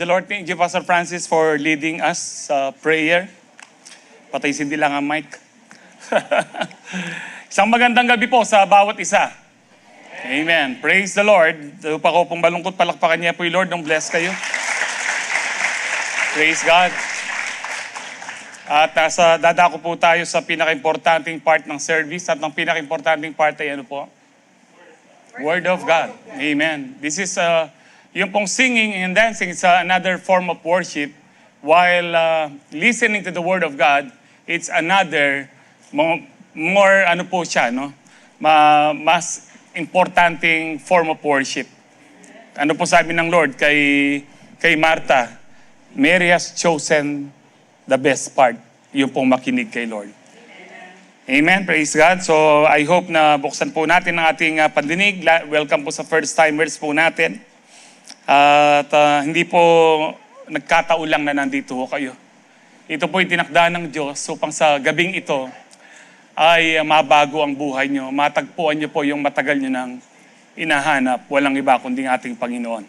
The Lord, thank you, Pastor Francis, for leading us sa prayer. Patay sindi lang ang mic. Isang magandang gabi po sa bawat isa. Amen. Praise the Lord. Upang ko pong malungkot, palakpakan niya po yung Lord. Nung bless kayo. Praise God. At dadako po tayo sa pinaka-importanting part ng service. At ang pinaka-importanting part ay ano po? Word of God. Amen. This is yung pong singing and dancing is another form of worship. While listening to the Word of God, it's another more ano po siya, no? Mas importanteng form of worship. Ano po sabi ng Lord kay Martha? Mary has chosen the best part. Yung pong makinig kay Lord. Amen. Praise God. So I hope na buksan po natin ang ating pandinig. Welcome po sa first timers po natin. At hindi po nagkataon lang na nandito ho kayo. Ito po yung tinakda ng Diyos upang sa gabing ito ay mabago ang buhay nyo. Matagpuan nyo po yung matagal nyo nang inahanap. Walang iba kundi ating Panginoon.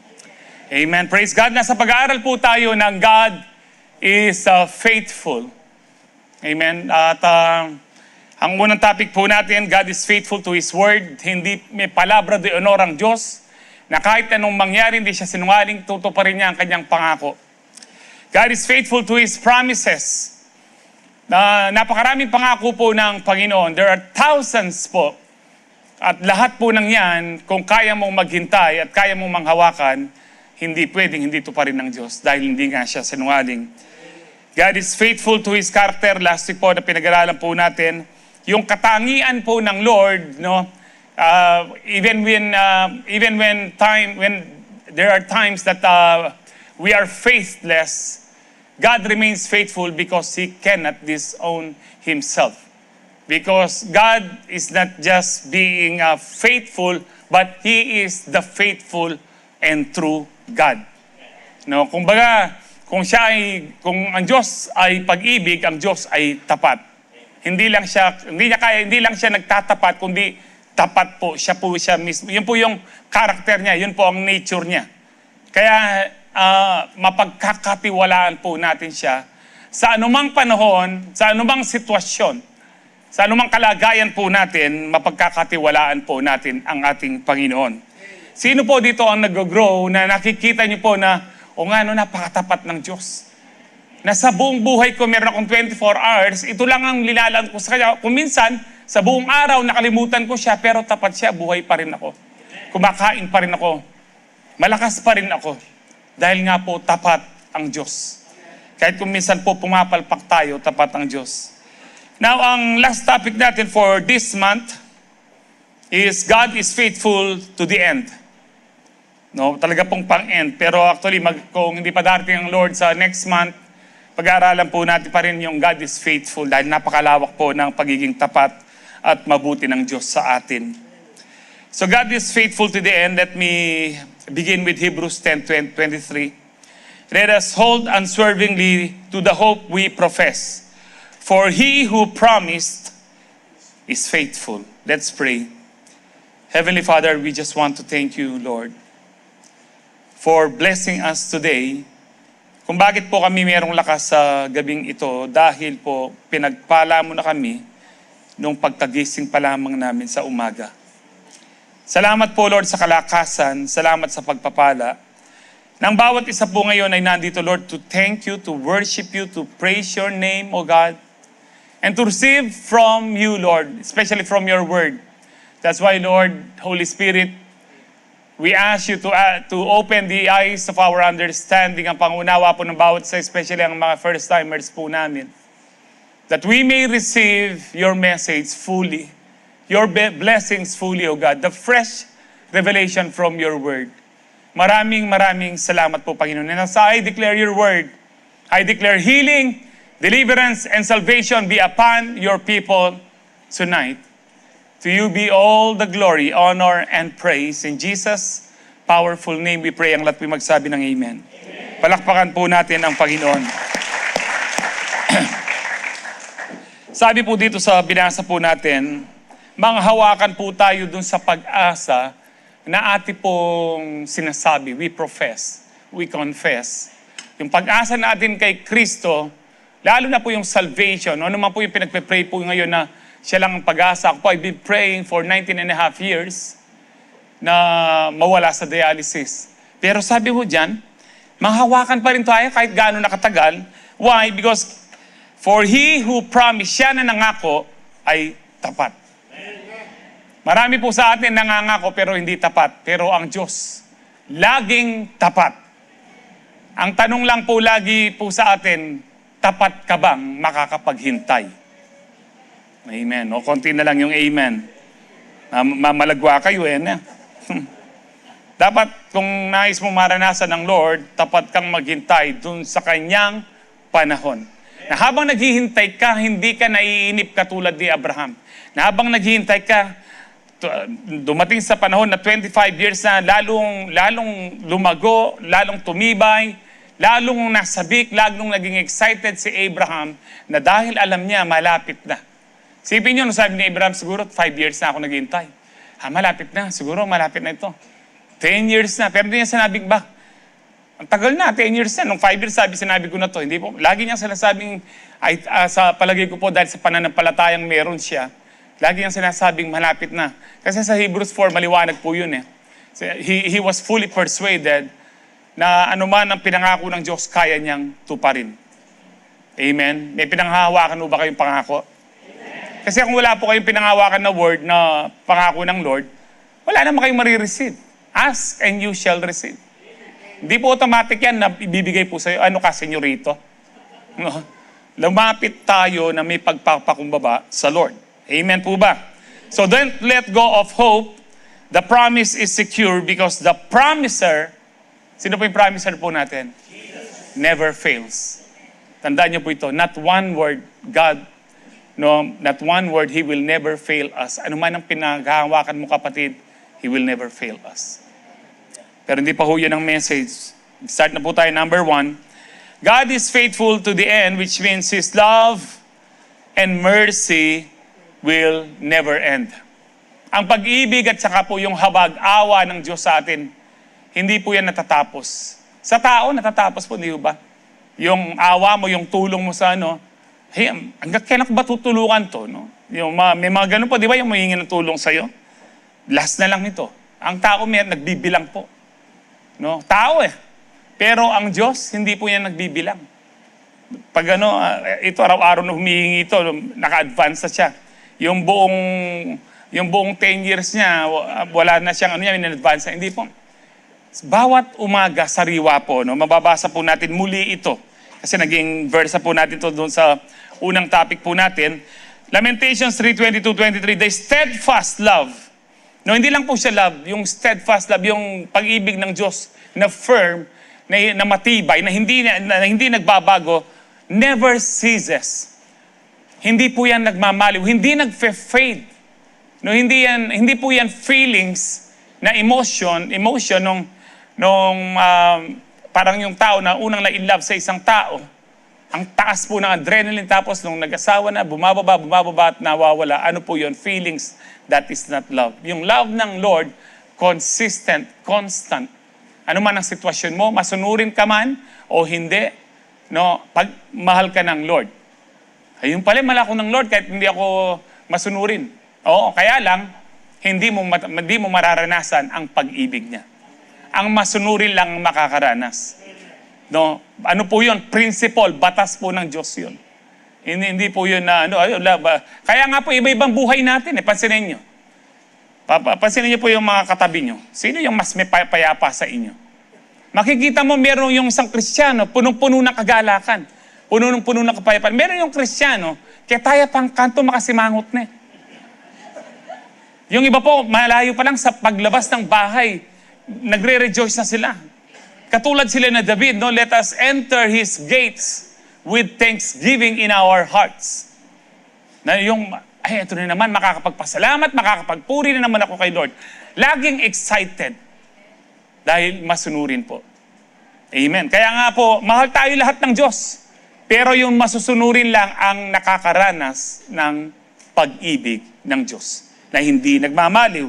Amen. Praise God. Nasa pag-aaral po tayo ng God is faithful. Amen. At ang unang topic po natin, God is faithful to His Word. Hindi may palabra de honor ang Diyos na kahit anong mangyari, hindi siya sinungaling, tutuparin niya ang kanyang pangako. God is faithful to His promises. Napakaraming pangako po ng Panginoon. There are thousands po. At lahat po ng yan, kung kaya mong maghintay at kaya mong manghawakan, hindi pwedeng hindi tuparin ng Diyos dahil hindi nga siya sinungaling. God is faithful to His character. Last week po na pinag-aralan po natin, yung katangian po ng Lord, no? Even when there are times that we are faithless, God remains faithful because He cannot disown Himself. Because God is not just being faithful, but He is the faithful and true God. No, kumbaga, kung ang Diyos ay pag-ibig, ang Diyos ay tapat. Hindi lang siya nagtatapat, kundi tapat po. Siya mismo. Yun po yung karakter niya, yun po ang nature niya. Kaya mapagkakatiwalaan po natin siya sa anumang panahon, sa anumang sitwasyon, sa anumang kalagayan po natin, mapagkakatiwalaan po natin ang ating Panginoon. Sino po dito ang nag-grow na nakikita niyo po na, napakatapat ng Diyos? Na sa buong buhay ko, meron akong 24 hours, ito lang ang nilalaan ko sa kanya. Kung minsan, sa buong araw, nakalimutan ko siya, pero tapat siya, buhay pa rin ako. Kumakain pa rin ako. Malakas pa rin ako. Dahil nga po, tapat ang Diyos. Kahit kung minsan po pumapalpak tayo, tapat ang Diyos. Now, ang last topic natin for this month is God is faithful to the end. No, talaga pong pang-end. Pero actually, kung hindi pa darating ang Lord sa next month, pag-aaralan po natin pa rin yung God is faithful dahil napakalawak po ng pagiging tapat at mabuti ng Diyos sa atin. So God is faithful to the end. Let me begin with Hebrews 10:23. Let us hold unswervingly to the hope we profess. For He who promised is faithful. Let's pray. Heavenly Father, we just want to thank you, Lord, for blessing us today. Kung bakit po kami mayroong lakas sa gabing ito, dahil po pinagpala mo na kami nung pagkagising pa lamang namin sa umaga. Salamat po, Lord, sa kalakasan. Salamat sa pagpapala. Nang bawat isa po ngayon ay nandito, Lord, to thank you, to worship you, to praise your name, O God, and to receive from you, Lord, especially from your word. That's why, Lord, Holy Spirit, we ask you to open the eyes of our understanding, ang pangunawa po ng bawat isa, especially ang mga first-timers po namin, that we may receive your message fully, your blessings fully, O God, the fresh revelation from your word. Maraming salamat po, Panginoon. And as I declare your word, I declare healing, deliverance, and salvation be upon your people tonight. To you be all the glory, honor, and praise. In Jesus' powerful name we pray. Ang lahat po magsabi ng amen. Palakpakan po natin ang Panginoon. Sabi po dito sa binasa po natin, manghawakan po tayo dun sa pag-asa na ati pong sinasabi, we profess, we confess, Yung pag-asa natin kay Kristo, lalo na po yung salvation. Ano man po yung pinagpe-pray po ngayon na siya lang ang pag-asa. Ako po, I've been praying for 19 and a half years na mawala sa dialysis. Pero sabi mo dyan, mahawakan pa rin tayo kahit gaano nakatagal. Why? Because for he who promised, siya na nangako ay tapat. Marami po sa atin nangangako pero hindi tapat. Pero ang Diyos, laging tapat. Ang tanong lang po lagi po sa atin, tapat ka bang makakapaghintay? Amen. O konti na lang yung amen. Mamalagwa kayo na. Dapat kung nais mo maranasan ng Lord, tapat kang maghintay dun sa kanyang panahon. Na habang naghihintay ka, hindi ka naiinip katulad ni Abraham. Na habang naghihintay ka, dumating sa panahon na 25 years na lalong lumago, lalong tumibay, lalong nasabik, lalong naging excited si Abraham na dahil alam niya malapit na. Sipin niyo, sabi ni Abraham, siguro 5 years na ako naghihintay. Malapit na, siguro malapit na ito. 10 years na, pero hindi niya sinabing ba? Ang tagal na, 10 years na. Nung 5 years sinabi ko na to. Hindi po, lagi niya sinasabing, sa palagay ko po dahil sa pananampalatayang meron siya, lagi niyang sinasabing malapit na. Kasi sa Hebrews 4, maliwanag po yun eh. He was fully persuaded na anuman ang pinangako ng Diyos, kaya niyang tuparin. Amen? May pinanghahawakan mo ba kayong pangako? Amen. Kasi kung wala po kayong pinanghahawakan na word na pangako ng Lord, wala naman kayong marireceive. Ask and you shall receive. Hindi po automatic yan na ibibigay po sa'yo. Ano ka, senyorito? No? Lumapit tayo na may pagpapakumbaba sa Lord. Amen po ba? So don't let go of hope. The promise is secure because the promiser, sino po yung promiser po natin? Jesus. Never fails. Tandaan niyo po ito, not one word, God, no, not one word, He will never fail us. Ano man ang pinaghahawakan mo kapatid, He will never fail us. Pero hindi pa ho yun ang message. Start na po tayo, number 1. God is faithful to the end, which means His love and mercy will never end. Ang pag-ibig at saka po yung habag-awa ng Diyos sa atin, hindi po yan natatapos. Sa tao, natatapos po, hindi ba? Yung awa mo, yung tulong mo sa hey, hanggang kailan ko ba tutulungan to? No? Yung may mga ganun po, di ba yung mahingi ng tulong sa'yo? Last na lang ito. Ang tao may nagbibilang po. No? Tao eh. Pero ang Diyos, hindi po yan nagbibilang. Pag ito araw-araw na humihingi ito, naka-advance na siya. Yung buong 10 years niya, wala na siyang in-advance na. Hindi po. Bawat umaga, sariwa po, no? Mababasa po natin muli ito. Kasi naging verse po natin ito doon sa unang topic po natin. Lamentations 3:22-23, the steadfast love. No, hindi lang po siya love, yung steadfast love, yung pag-ibig ng Diyos na firm, na matibay, na hindi nagbabago, never ceases. Hindi po yan nagmamaliw, hindi nagfe-fade. No, hindi po yan feelings na emotion nung parang yung tao na unang na-inlove sa isang tao. Ang taas po ng adrenaline, tapos nung nag-asawa na, bumababa at nawawala. Ano po yun? Feelings, that is not love. Yung love ng Lord, consistent, constant. Ano man ang sitwasyon mo, masunurin ka man o hindi, no, pag mahal ka ng Lord. Ayun pala, mahal ako ng Lord kahit hindi ako masunurin. Oo, kaya lang, hindi mo mararanasan ang pag-ibig niya. Ang masunurin lang makakaranas. No, ano po 'yon? Principle, batas po ng Diyos 'yon. Hindi po 'yon na kaya nga po iba-ibang buhay natin pansinin niyo. Pansinin niyo po yung mga katabi niyo. Sino yung mas may payapa sa inyo? Makikita mo meron yung isang Kristiyano, punong-puno ng kagalakan, punong-puno ng kapayapaan. Meron yung Kristiyano, kaya tayo pang kanto makasimangot na. Yung iba po, malayo pa lang sa paglabas ng bahay, nagre-rejoice na sila. Katulad sila na David, no? Let us enter His gates with thanksgiving in our hearts. Na yung, ito na naman, makakapagpasalamat, makakapagpuri na naman ako kay Lord. Laging excited dahil masunurin po. Amen. Kaya nga po, mahal tayo lahat ng Diyos. Pero yung masusunurin lang ang nakakaranas ng pag-ibig ng Diyos na hindi nagmamaliw.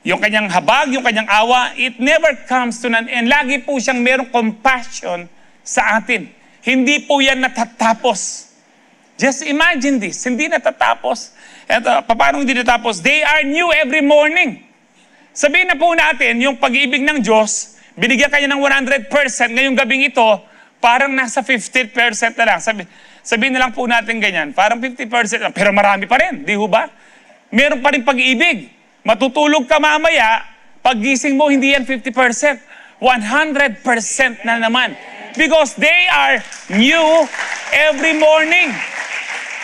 Yung kanyang habag, yung kanyang awa, it never comes to an end. Lagi po siyang merong compassion sa atin. Hindi po yan natatapos. Just imagine this, hindi natatapos. Eto, paano hindi natatapos? They are new every morning. Sabihin na po natin, yung pag-ibig ng Diyos, binigyan kanya ng 100%, ngayong gabing ito, parang nasa 50% na lang. Sabihin na lang po natin ganyan, parang 50% lang, pero marami pa rin, di ho ba? Meron pa rin pag-ibig. Matutulog ka mamaya, paggising mo, hindi yan 50%. 100% na naman. Because they are new every morning.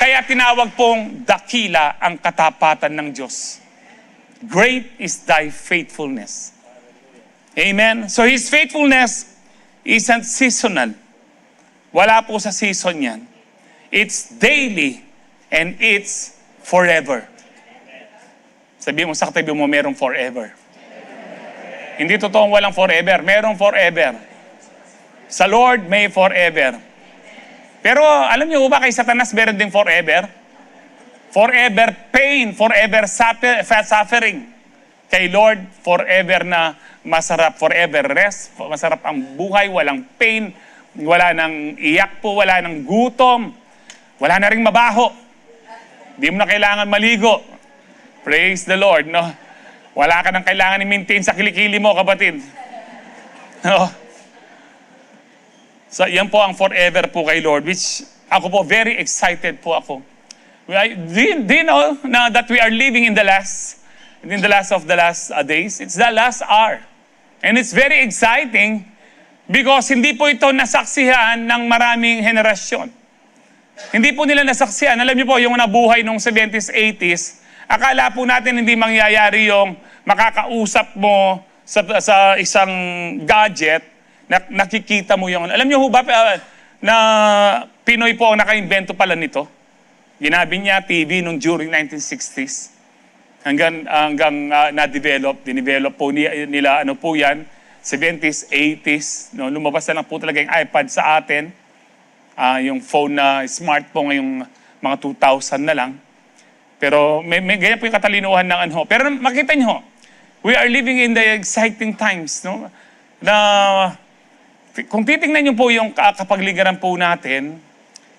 Kaya tinawag pong dakila ang katapatan ng Diyos. Great is thy faithfulness. Amen? So His faithfulness isn't seasonal. Wala po sa season yan. It's daily and it's forever. Sabihin mo sa katabi mo, merong forever. Hindi totoong walang forever. Merong forever. Sa Lord, may forever. Pero alam niyo ba kay Satanas meron ding forever? Forever pain, forever suffering. Kay Lord, forever na masarap, forever rest, masarap ang buhay, walang pain, wala nang iyak po, wala nang gutom, wala na ring mabaho. Di mo na kailangan maligo. Praise the Lord, no? Wala ka nang kailangan i-maintain sa kilikili mo, kapatid. No? So, yan po ang forever po kay Lord, which ako po, very excited po ako. Do you know na that we are living in the last of the last days? It's the last hour. And it's very exciting because hindi po ito nasaksihan ng maraming henerasyon. Hindi po nila nasaksihan. Alam niyo po, yung nabuhay nung 70s, 80s, akala po natin hindi mangyayari yung makakausap mo sa isang gadget, nakikita mo yung... Alam niyo ho ba na Pinoy po ang naka-invento pala nito? Ginabi niya TV nung during 1960s. Hanggang dinevelop po nila ano po yan, 70s, 80s. No? Lumabas na lang po talaga yung iPad sa atin. Yung phone na smart po ngayong mga 2000 na lang. Pero may ganyan po yung katalinuhan ng ano. Pero makita niyo, we are living in the exciting times. No? Na kung titingnan niyo po yung kapagligiran po natin,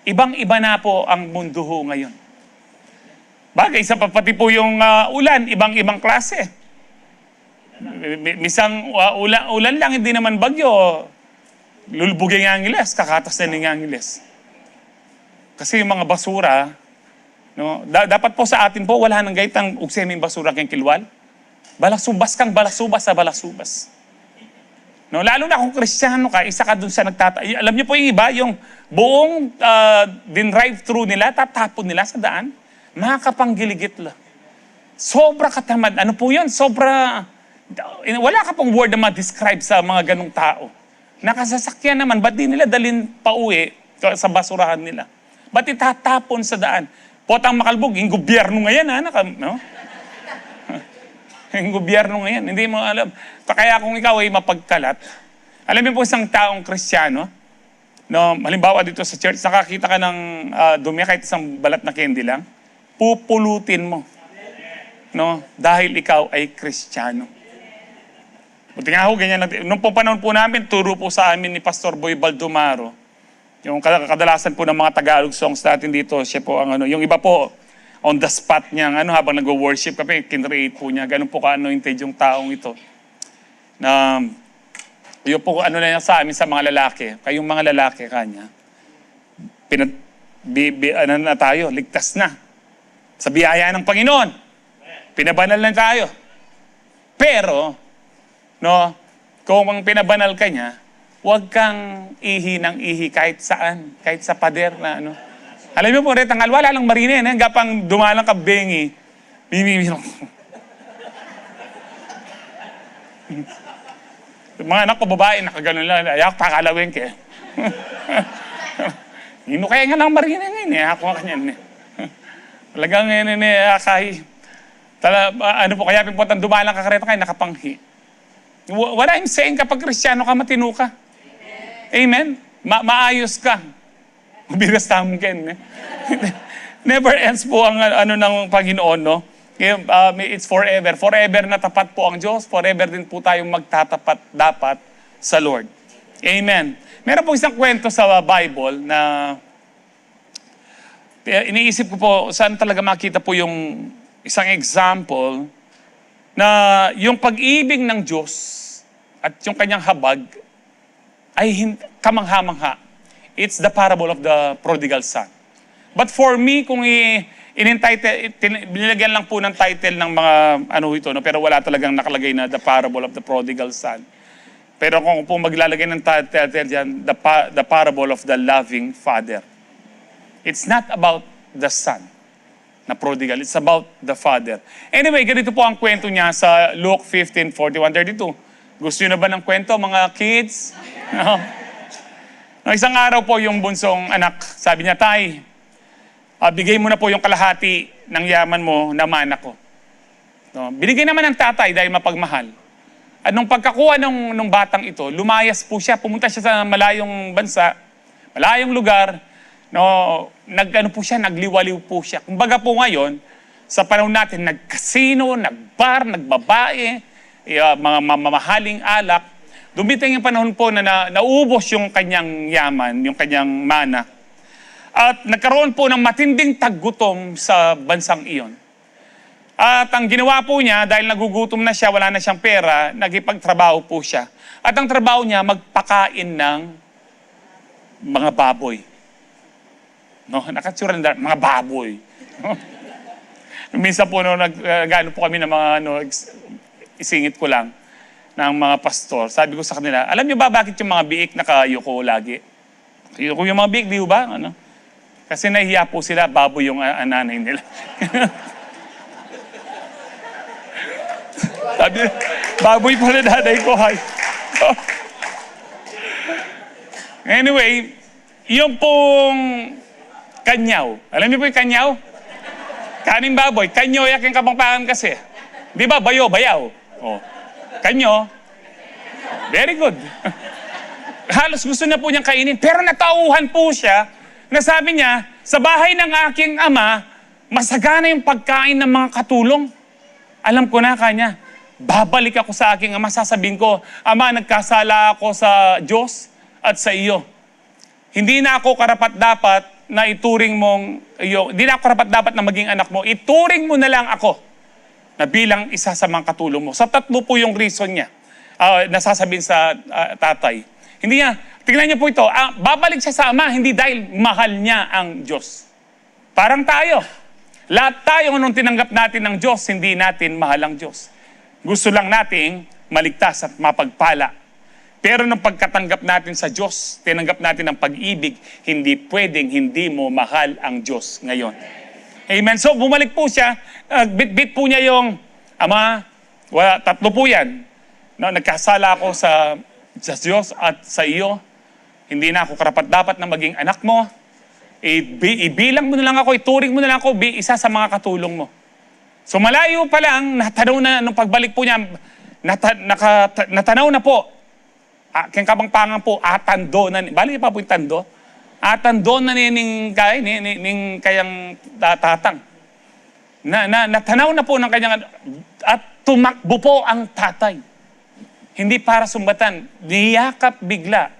ibang-iba na po ang mundo ho ngayon. Bagay, sa pati po yung ulan, ibang-ibang klase. Misang ulan lang, hindi naman bagyo. Lulubugin ng Angeles, kakatas na ng Angeles. Kasi yung mga basura, no, dapat po sa atin po, wala nang gaitang ugseming basura kang kilwal. Balasubas kang balasubas sa balasubas. No, lalo na kung Kristiyano ka, isa ka dun sa alam niyo po yung iba, yung buong din-drive-thru nila, tatapon nila sa daan, makakapanggiligit lang. Sobra katamad. Ano po yun? Sobra, wala ka pong word na ma-describe sa mga ganong tao. Nakasasakyan naman, ba't di nila dalhin pa uwi sa basurahan nila? Ba't itatapon sa daan? Potang makalbog, yung gobyerno ngayon, no? Yung gobyerno ngayon, hindi mo alam. Kaya kung ikaw ay mapagkalat, alam mo po isang taong Kristiyano, no, halimbawa dito sa church, nakakita ka ng dumi, kahit isang balat na candy lang, pupulutin mo. No, dahil ikaw ay Kristiyano. Buti nga ho, ganyan. Nung po panahon po namin, turo po sa amin ni Pastor Boy Baldomaro, yung kadalasan po ng mga Tagalog songs natin dito, siya po ang ano, yung iba po, on the spot niya, habang nag-worship kami, kinreate po niya, ganun po ka-anointed yung taong ito. Na, yun po, ano na niya sa amin sa mga lalaki, kayong mga lalaki kanya, ano na tayo, ligtas na. Sa biyaya ng Panginoon, pinabanal na tayo. Pero, no, kung ang pinabanal ka niya, huwag kang ihi ng ihi kahit saan, kahit sa pader na ano. Alam mo po, retangal, wala lang marine. Gapang dumalang ka bengi. Mga anak ko, babae, nakaganon lang. Ayak, pakalawin ka. Hino kaya nga lang marine ngayon. Ako nga kanyan. Talagang ngayon, akahi. Ano po, kaya pimpotang dumalang ka kareta kayo, nakapanghi. Wala yung saying kapag Kristiyano ka, matino ka. Amen? Maayos ka. Bigas tamong ken. Never ends po ang ano ng Panginoon, no? It's forever. Forever na tapat po ang Diyos. Forever din po tayong magtatapat dapat sa Lord. Amen. Meron po isang kwento sa Bible na iniisip ko po saan talaga makita po yung isang example na yung pag-ibig ng Diyos at yung kanyang habag ay kamangha-mangha. It's the parable of the prodigal son. But for me, kung binilagyan lang po ng title ng mga pero wala talagang nakalagay na the parable of the prodigal son. Pero kung po maglalagay ng title dyan, the parable of the loving father. It's not about the son na prodigal. It's about the father. Anyway, ganito po ang kwento niya sa Luke 15:41-32. Gusto niyo na ba ng kwento, mga kids? No? No, isang araw po yung bunsong anak, sabi niya, Tay, bigay mo na po yung kalahati ng yaman mo na mana ko. No? Binigay naman ng tatay dahil mapagmahal. At nung pagkakuha ng batang ito, lumayas po siya, pumunta siya sa malayong bansa, malayong lugar, no, nagliwaliw po siya. Kumbaga po ngayon, sa panahon natin, nagkasino, nagbar, nagbabae, mga mamahaling alak. Dumiting yung panahon po na naubos yung kanyang yaman, yung kanyang mana. At nagkaroon po ng matinding taggutom sa bansang iyon. At ang ginawa po niya, dahil nagugutom na siya, wala na siyang pera, nagipagtrabaho po siya. At ang trabaho niya, magpakain ng mga baboy. No, nakatsura na mga baboy. No? Minsan po, nag-ano po kami ng mga, isingit ko lang, ng mga pastor. Sabi ko sa kanila, alam niyo ba bakit yung mga biik nakayuko lagi? Yung mga biik, di ba? Kasi nahihiya po sila, baboy yung nanay nila. Sabi, baboy pala nanay ko, hay. Anyway, yung pong kanyaw. Alam niyo po yung kanyaw? Kaning baboy. Kanyo, yaking kapangpangan kasi. Di ba? Bayo, bayaw. Oh. Kanyo. Very good. Halos gusto na po niyang kainin. Pero natauhan po siya na sabi niya, sa bahay ng aking ama, masagana yung pagkain ng mga katulong. Alam ko na kanya, babalik ako sa aking ama, sasabihin ko, Ama, nagkasala ako sa Diyos at sa iyo. Hindi na ako karapat-dapat na ituring mong, hindi na ako karapat-dapat na maging anak mo. Ituring mo na lang ako na bilang isa sa mga katulong mo. Sa tatlo po yung reason niya, nasasabihin sa tatay. Hindi niya, tingnan niyo po ito, babalik siya sa ama, hindi dahil mahal niya ang Diyos. Parang tayo. Lahat tayo nung tinanggap natin ng Diyos, hindi natin mahal ang Diyos. Gusto lang nating maligtas at mapagpala. Pero nung pagkatanggap natin sa Diyos, tinanggap natin ang pag-ibig, hindi pwedeng hindi mo mahal ang Diyos ngayon. Amen. So bumalik po siya, bit-bit po niya yung, Ama, tatlo po yan. No, nagkasala ako sa Diyos at sa iyo. Hindi na ako karapat-dapat na maging anak mo. Ibilang mo na lang ako, ituring mo na lang ako, isa sa mga katulong mo. So malayo pa lang, natanaw na, nung pagbalik po niya, natanaw na po, kaya kabangpangan po, atando na, bali pa po yung tando, atando na ning kayang tatang. Natanaw na po ng kanyang, at tumakbo po ang tatay. Hindi para sumbatan, niyakap bigla.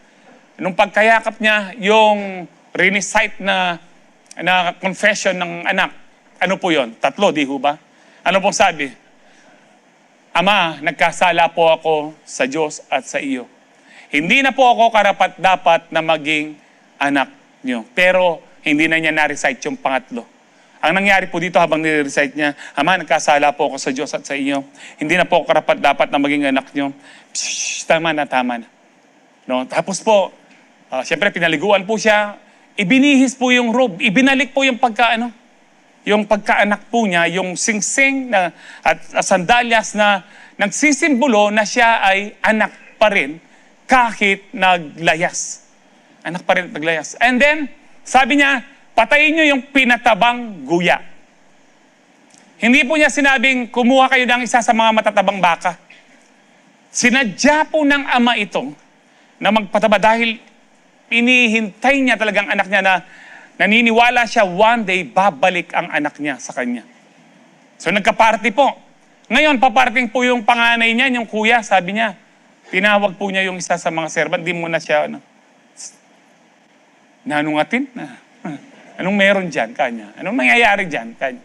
Nung pagkayakap niya, yung recite na confession ng anak, ano po yon? Tatlo, di ho ba? Ano pong sabi? Ama, nagkasala po ako sa Diyos at sa iyo. Hindi na po ako karapat-dapat na maging anak niyo. Pero hindi na niya na-recite yung pangatlo. Ang nangyari po dito habang nire-recite niya, Ama, nagkasala po ako sa Diyos at sa iyo. Hindi na po ako karapat-dapat na maging anak niyo. Tama na, tama na. No? Tapos po, siyempre pinaliguan po siya. Ibinihis po yung robe. Ibinalik po yung yung pagkaanak po niya, yung singsing na, at sandalyas na nagsisimbolo na siya ay anak pa rin kahit naglayas. Anak pa rin naglayas. And then, sabi niya, patayin niyo yung pinatabang guya. Hindi po niya sinabing, kumuha kayo ng isa sa mga matatabang baka. Sinadya po ng ama itong na magpataba dahil inihintay niya talagang anak niya na naniniwala siya one day babalik ang anak niya sa kanya. So nagka-party po. Ngayon, paparting po yung panganay niya, yung kuya, sabi niya, tinawag po niya yung isa sa mga servant, di mo na siya nanungatin na. Anong meron dyan, kanya? Anong nangyayari dyan, kanya?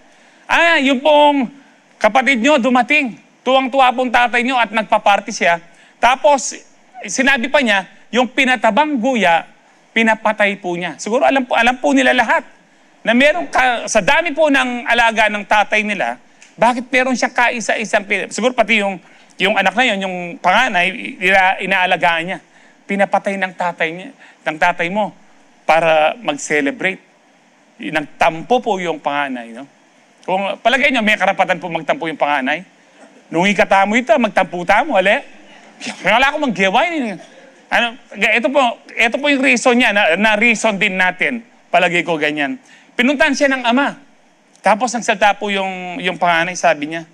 Yung pong kapatid nyo dumating. Tuwang-tuwa pong tatay nyo at nagpa-party siya. Tapos, sinabi pa niya, yung pinatabang guya, pinapatay po niya. Siguro alam po nila lahat na meron sa dami po ng alaga ng tatay nila, bakit meron siyang kaisa-isang siguro pati yung anak na yun, yung panganay, inaalagaan niya. Pinapatay ng tatay mo para mag-celebrate. Nagtampo po yung panganay. No? Kung palagay niyo, may karapatan po magtampo yung panganay. Nung ikatamo ito, magtampo-tamo, ali. Wala ko mag-giway. Ito po yung reason niya, na reason din natin. Palagay ko ganyan. Pinuntahan siya ng ama. Tapos nagsalta po yung panganay, sabi niya,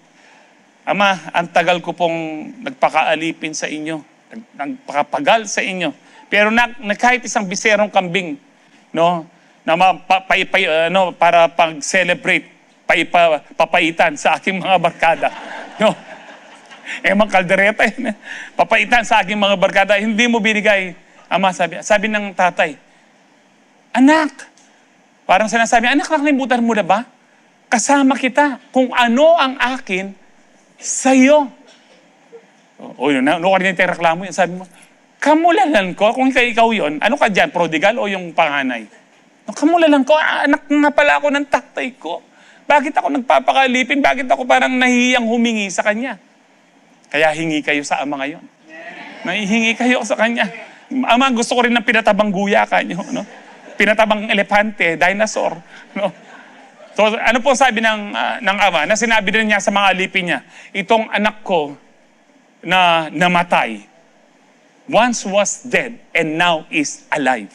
Ama, ang tagal ko pong nagpakaalipin sa inyo, nagpakapagal sa inyo. Pero kahit isang biserong kambing, no, na para pag-celebrate, papaitan sa aking mga barkada. No? Mga kaldereta yun. Papaitan sa aking mga barkada, hindi mo binigay. Ama, sabi ng tatay, anak, parang sinasabi, anak, nakalimutan mo na ba? Kasama kita. Kung ano ang akin, sa'yo. Yun, kanina yung reklamo yun. Sabi mo, kamulalan ko, kung ikaw yun, ano ka dyan, prodigal o yung panganay? Kamulalan ko, anak nga pala ako ng tatay ko. Bakit ako nagpapakalipin? Bakit ako parang nahihiyang humingi sa kanya? Kaya hingi kayo sa ama ngayon. Nahihingi kayo sa kanya. Ama, gusto ko rin ng pinatabang guya kanyo, no? Pinatabang elepante, dinosaur, no? So, ano po sabi ng ama? Na sinabi din niya sa mga alipin niya, itong anak ko na namatay, once was dead and now is alive.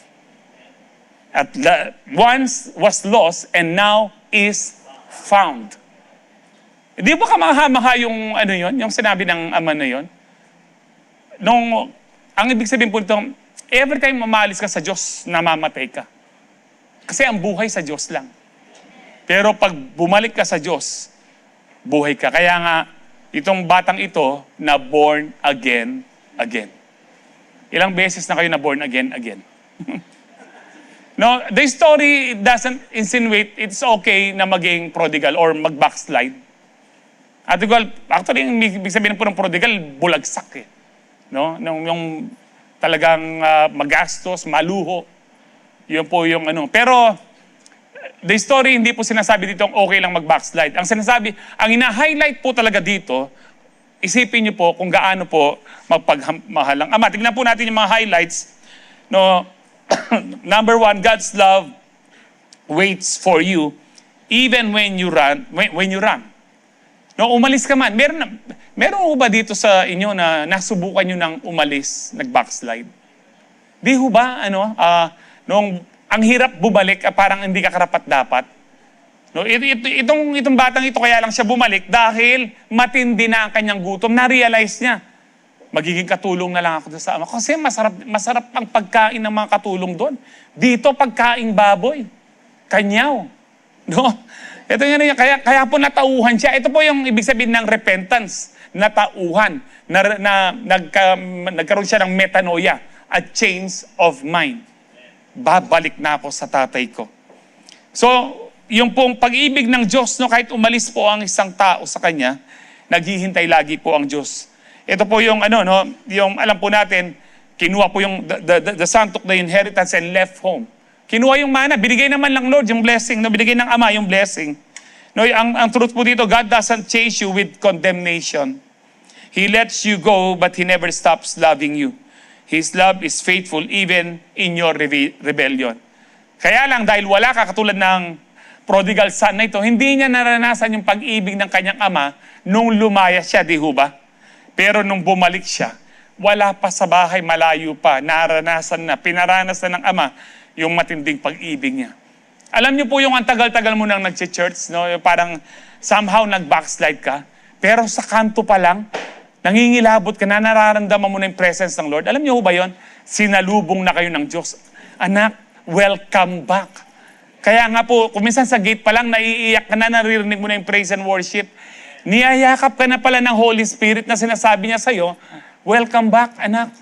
At once was lost and now is found. Di ba kamahamaha yung yung sinabi ng ama na yun? Ang ibig sabihin po ito, every time mamalis ka sa Diyos, namamatay ka. Kasi ang buhay sa Diyos lang. Pero pag bumalik ka sa Diyos, buhay ka. Kaya nga, itong batang ito, na born again. Ilang beses na kayo na born again? No, the story doesn't insinuate it's okay na maging prodigal or mag-backslide. At actually, ibig sabihin po ng prodigal, bulagsak eh. No? Yung talagang magastos, maluho. Yun po yung Pero, the story, hindi po sinasabi dito okay lang mag-backslide. Ang sinasabi, ang ina-highlight po talaga dito, isipin niyo po kung gaano po magpagmahal ang ama. Tignan po natin yung mga highlights. No, number 1, God's love waits for you even when you run. No, umalis ka man. Meron ho ba dito sa inyo na nasubukan nyo ng umalis, nag-backslide? Di ho ba, ang hirap bumalik, parang hindi ka karapat-dapat. No, itong batang ito, kaya lang siya bumalik dahil matindi na ang kanyang gutom. Na-realize niya, magiging katulong na lang ako sa ama. Kasi masarap ang pagkain ng mga katulong doon. Dito, pagkaing baboy. Kanyaw. No? Ito yan, kaya po natauhan siya. Ito po yung ibig sabihin ng repentance. Natauhan. Nagkaroon siya ng metanoia. A change of mind. Babalik na ako sa tatay ko. So, yung pong pag-ibig ng Diyos, no, kahit umalis po ang isang tao sa kanya, naghihintay lagi po ang Diyos. Ito po yung yung alam po natin, kinuha po yung the son took the inheritance and left home. Kinuha yung mana, binigay naman lang Lord yung blessing, no, binigay ng ama yung blessing. No, ang truth po dito, God doesn't chase you with condemnation. He lets you go, but He never stops loving you. His love is faithful even in your rebellion. Kaya lang, dahil wala ka katulad ng prodigal son na ito, hindi niya naranasan yung pag-ibig ng kanyang ama nung lumayas siya, di ho ba? Pero nung bumalik siya, wala pa sa bahay, malayo pa, pinaranasan ng ama yung matinding pag-ibig niya. Alam niyo po yung ang tagal-tagal mo nang nag-church, no? Parang somehow nag-backslide ka, pero sa kanto pa lang, nangingilabot ka na, nararamdaman mo na yung presence ng Lord. Alam niyo ba yon? Sinalubong na kayo ng Diyos. Anak, welcome back. Kaya nga po, kung minsan sa gate pa lang, naiiyak ka na, naririnig mo na yung praise and worship. Niyayakap ka na pala ng Holy Spirit na sinasabi niya sa'yo, welcome back, anak.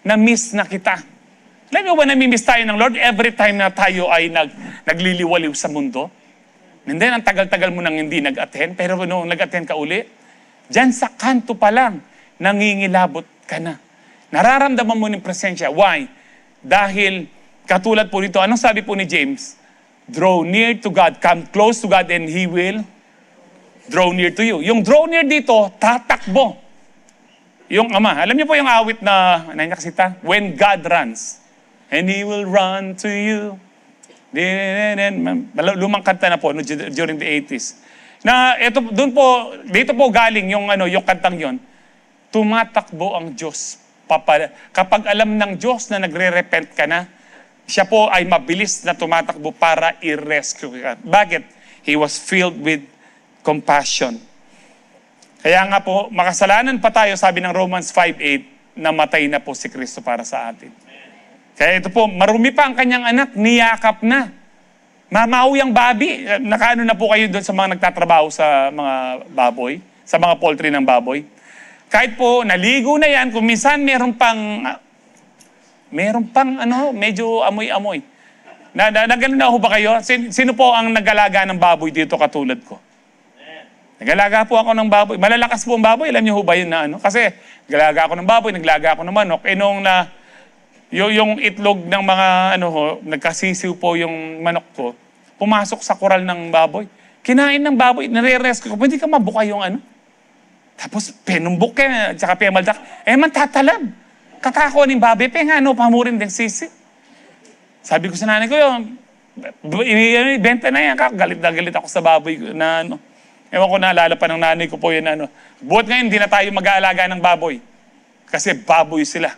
Na-miss na kita. Alam niyo ba, namimiss tayo ng Lord every time na tayo ay nagliliwaliw sa mundo? And then, ang tagal-tagal mo nang hindi nag-attend, pero nung nag-attend ka uli, dyan sa kanto pa lang, nangingilabot ka na. Nararamdaman mo ng presensya. Why? Dahil, katulad po nito, anong sabi po ni James? Draw near to God, come close to God, and He will draw near to you. Yung draw near dito, tatakbo. Yung Ama, alam niyo po yung awit na, nakasita? When God runs, and He will run to you. Lumang kanta na po no, during the 80s. Na ito dito po galing yung yung kantang yon. Tumatakbo ang Diyos. Kapag alam ng Diyos na nagre-repent ka na, siya po ay mabilis na tumatakbo para i-rescue ka. Bakit? He was filled with compassion. Kaya nga po, makasalanan pa tayo, sabi ng Romans 5:8, namatay na po si Kristo para sa atin. Kaya ito po, marumi pa ang kanyang anak, niyakap na. Mamawi ang babi. Nakaano na po kayo doon sa mga nagtatrabaho sa mga baboy, sa mga poultry ng baboy. Kahit po, naligo na yan, kung minsan meron pang medyo amoy-amoy. Nagano na ho ba kayo? Sino po ang nag-alaga ng baboy dito katulad ko? Nag-alaga po ako ng baboy. Malalakas po ang baboy. Alam niyo ho ba yun na Kasi, nag-alaga ako ng baboy, naglaga ako ng manok. Nung yung itlog ng mga nagkasisiw po yung manok ko, pumasok sa koral ng baboy. Kinain ng baboy, nare-rescue ko. Hindi ka mabuka yung Tapos, penumbok ka, tsaka pemaldak. Tatalab. Kakako ng baboy, pamurin din sisi. Sabi ko sa nanay ko, benta na yan. Galit na galit ako sa baboy na Ewan ko, naalala pa ng nanay ko po yun Buhat ngayon, hindi na tayo mag-aalaga ng baboy. Kasi baboy sila.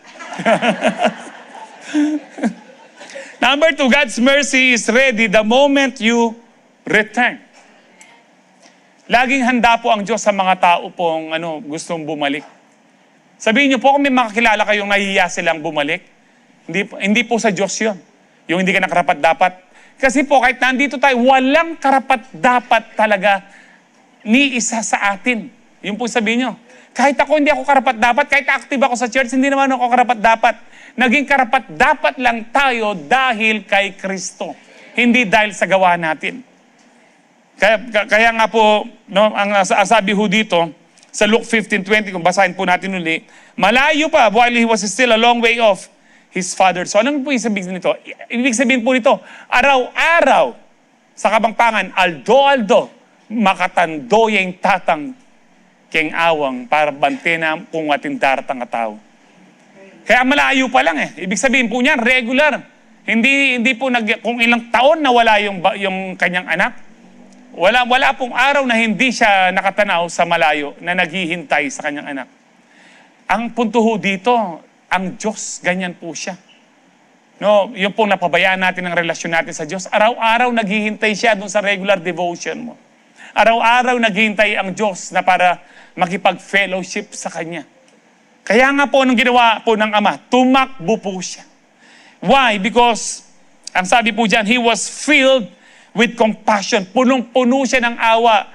Number 2, God's mercy is ready the moment you return. Laging handa po ang Diyos sa mga tao pong gustong bumalik. Sabihin niyo po, kung may makakilala kayong nahihiya silang bumalik, hindi po sa Diyos yun. Yung hindi ka nakarapat-dapat. Kasi po, kahit nandito tayo, walang karapat-dapat talaga ni isa sa atin. Yun po sabihin niyo. Kahit ako hindi ako karapat-dapat, kahit active ako sa church, hindi naman ako karapat-dapat. Naging karapat-dapat lang tayo dahil kay Kristo. Hindi dahil sa gawa natin. Kaya nga po, ang sabi ho dito, sa Luke 15:20, kung basahin po natin uli, malayo pa, while he was still a long way off, his father. So anong po ibig sabihin nito? Ibig sabihin po nito, araw-araw, sa kabangpangan, aldo-aldo, makatando yung tatang keng awang para bante na kung ating daratang katao. Kaya malayo pa lang Ibig sabihin po niyan, regular. Hindi po kung ilang taon na wala yung kanyang anak. Wala pong araw na hindi siya nakatanaw sa malayo na naghihintay sa kanyang anak. Ang punto ho dito, ang Diyos, ganyan po siya. Yung pong napabayaan natin ang relasyon natin sa Diyos, araw-araw naghihintay siya dun sa regular devotion mo. Araw-araw naghihintay ang Diyos na para makipag-fellowship sa Kanya. Kaya nga po, nung ginawa po ng Ama, tumakbo po siya. Why? Because, ang sabi po dyan, He was filled with compassion. Punong-puno siya ng awa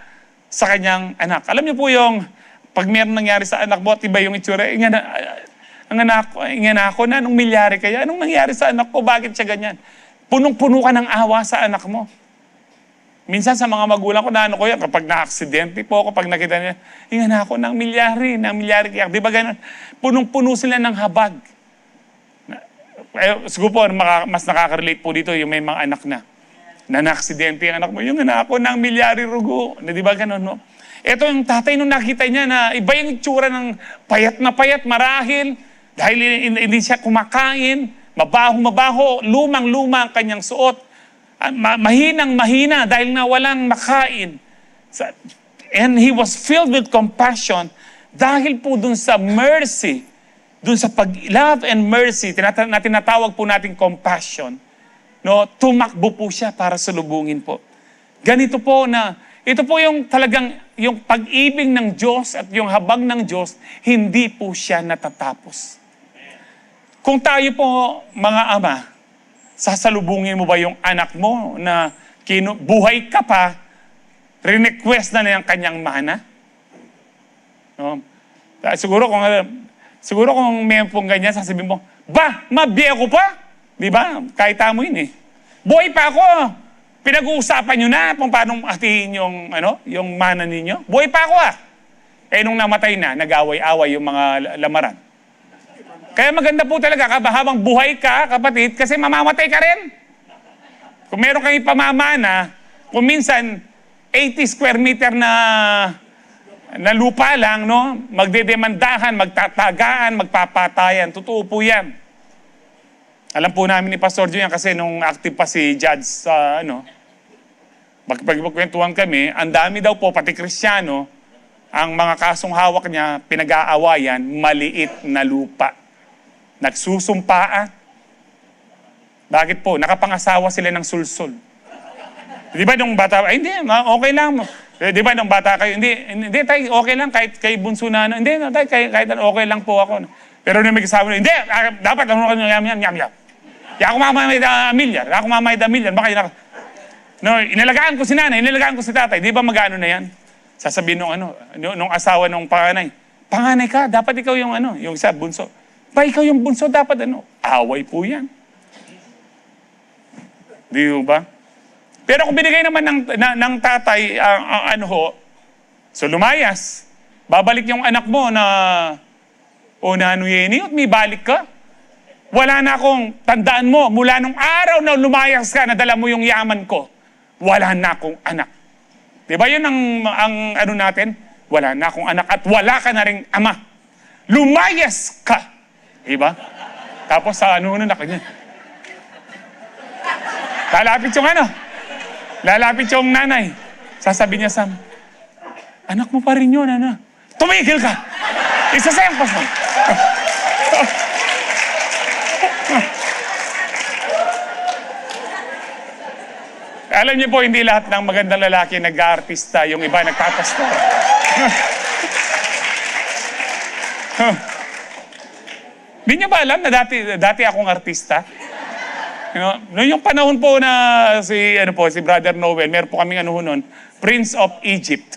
sa kanyang anak. Alam niyo po yung, pag meron nangyari sa anak mo, at iba yung itsura, ang anak ko na, anong milyari kaya? Anong nangyari sa anak ko? Bakit siya ganyan? Punong-puno ka ng awa sa anak mo. Minsan sa mga magulang ko, ko yan, kapag na-aksidente po, kapag nakita niya, anak ko ng milyari kaya. Di ba ganun? Punong-puno sila ng habag. Siguro po, mas nakaka-relate po dito yung may mga anak na na-aksidente yung anak mo, yung anak ko ng milyari rugo. Di ba ganun, no? Ito yung tatay nung nakita niya na iba yung itsura ng payat na payat, marahil, dahil hindi siya kumakain, mabaho, lumang-luma ang kanyang suot, mahinang-mahina dahil nga walang makain. And he was filled with compassion dahil po dun sa mercy, dun sa pag-love and mercy, tinatawag po natin compassion, tumakbo po siya para salubungin po. Ganito po ito po yung talagang, yung pag-ibig ng Diyos at yung habag ng Diyos, hindi po siya natatapos. Kung tayo po, mga ama, sasalubungin mo ba yung anak mo na buhay ka pa, request na yung kanyang mana? Siguro kung may pong ganyan, sasabihin mo, mabiya ko pa? Di ba? Kahit amoy yun eh. Buhay pa ako. Pinag-uusapan nyo na kung paano hatiin yung mana ninyo. Buhay pa ako Eh nung namatay na, nag-away-away yung mga lamaran. Kaya maganda po talaga habang buhay ka, kapatid, kasi mamamatay ka rin. Kung meron kang ipamamana, kung minsan 80 square meter na lupa lang, no? Magdedemandahan, magtatagaan, magpapatayan. Totoo po yan. Alam po namin ni Pastor Joe yan kasi nung active pa si Judge sa magpagkwentuhan kami, ang dami daw po, pati Kristiyano, ang mga kasong hawak niya, pinag-aawayan, maliit na lupa. Nagsusumpaan. Bakit po? Nakapangasawa sila ng sulsul. Di ba nung bata, ay hindi, okay lang. Di ba nung bata kayo, hindi tayo, okay lang, kahit kay bunso na, hindi, tayo, kahit okay lang po ako. Pero nung may kasawa na, hindi, dapat, yam. Di ako mamayad amilyar, baka yun inalagaan ko si nanay, inalagaan ko si tatay, di ba magano na yan? Sasabihin nung asawa nung panganay ka, dapat ikaw yung yung isa, bunso. Ba, ikaw yung bunso, dapat away po yan. Di ba? Pero kung binigay naman ng tatay, so lumayas, babalik yung anak mo na, Yeni, at may balik ka. Wala na akong, tandaan mo, mula nung araw na lumayas ka, nadala mo yung yaman ko, wala na akong anak. Diba yun ang natin? Wala na akong anak at wala ka na ring ama. Lumayas ka. Diba? Tapos sa na kanya. Lalapit yung nanay. Sasabi niya anak mo pa rin yun, Tumigil ka! Isasempas mo. Alam niyo po, hindi lahat ng magandang lalaki nag-aartista, yung iba nagpapastor. Hindi niyo ba alam na dati akong artista? Noong yung panahon po na si Brother Noel, meron po kaming noon, Prince of Egypt.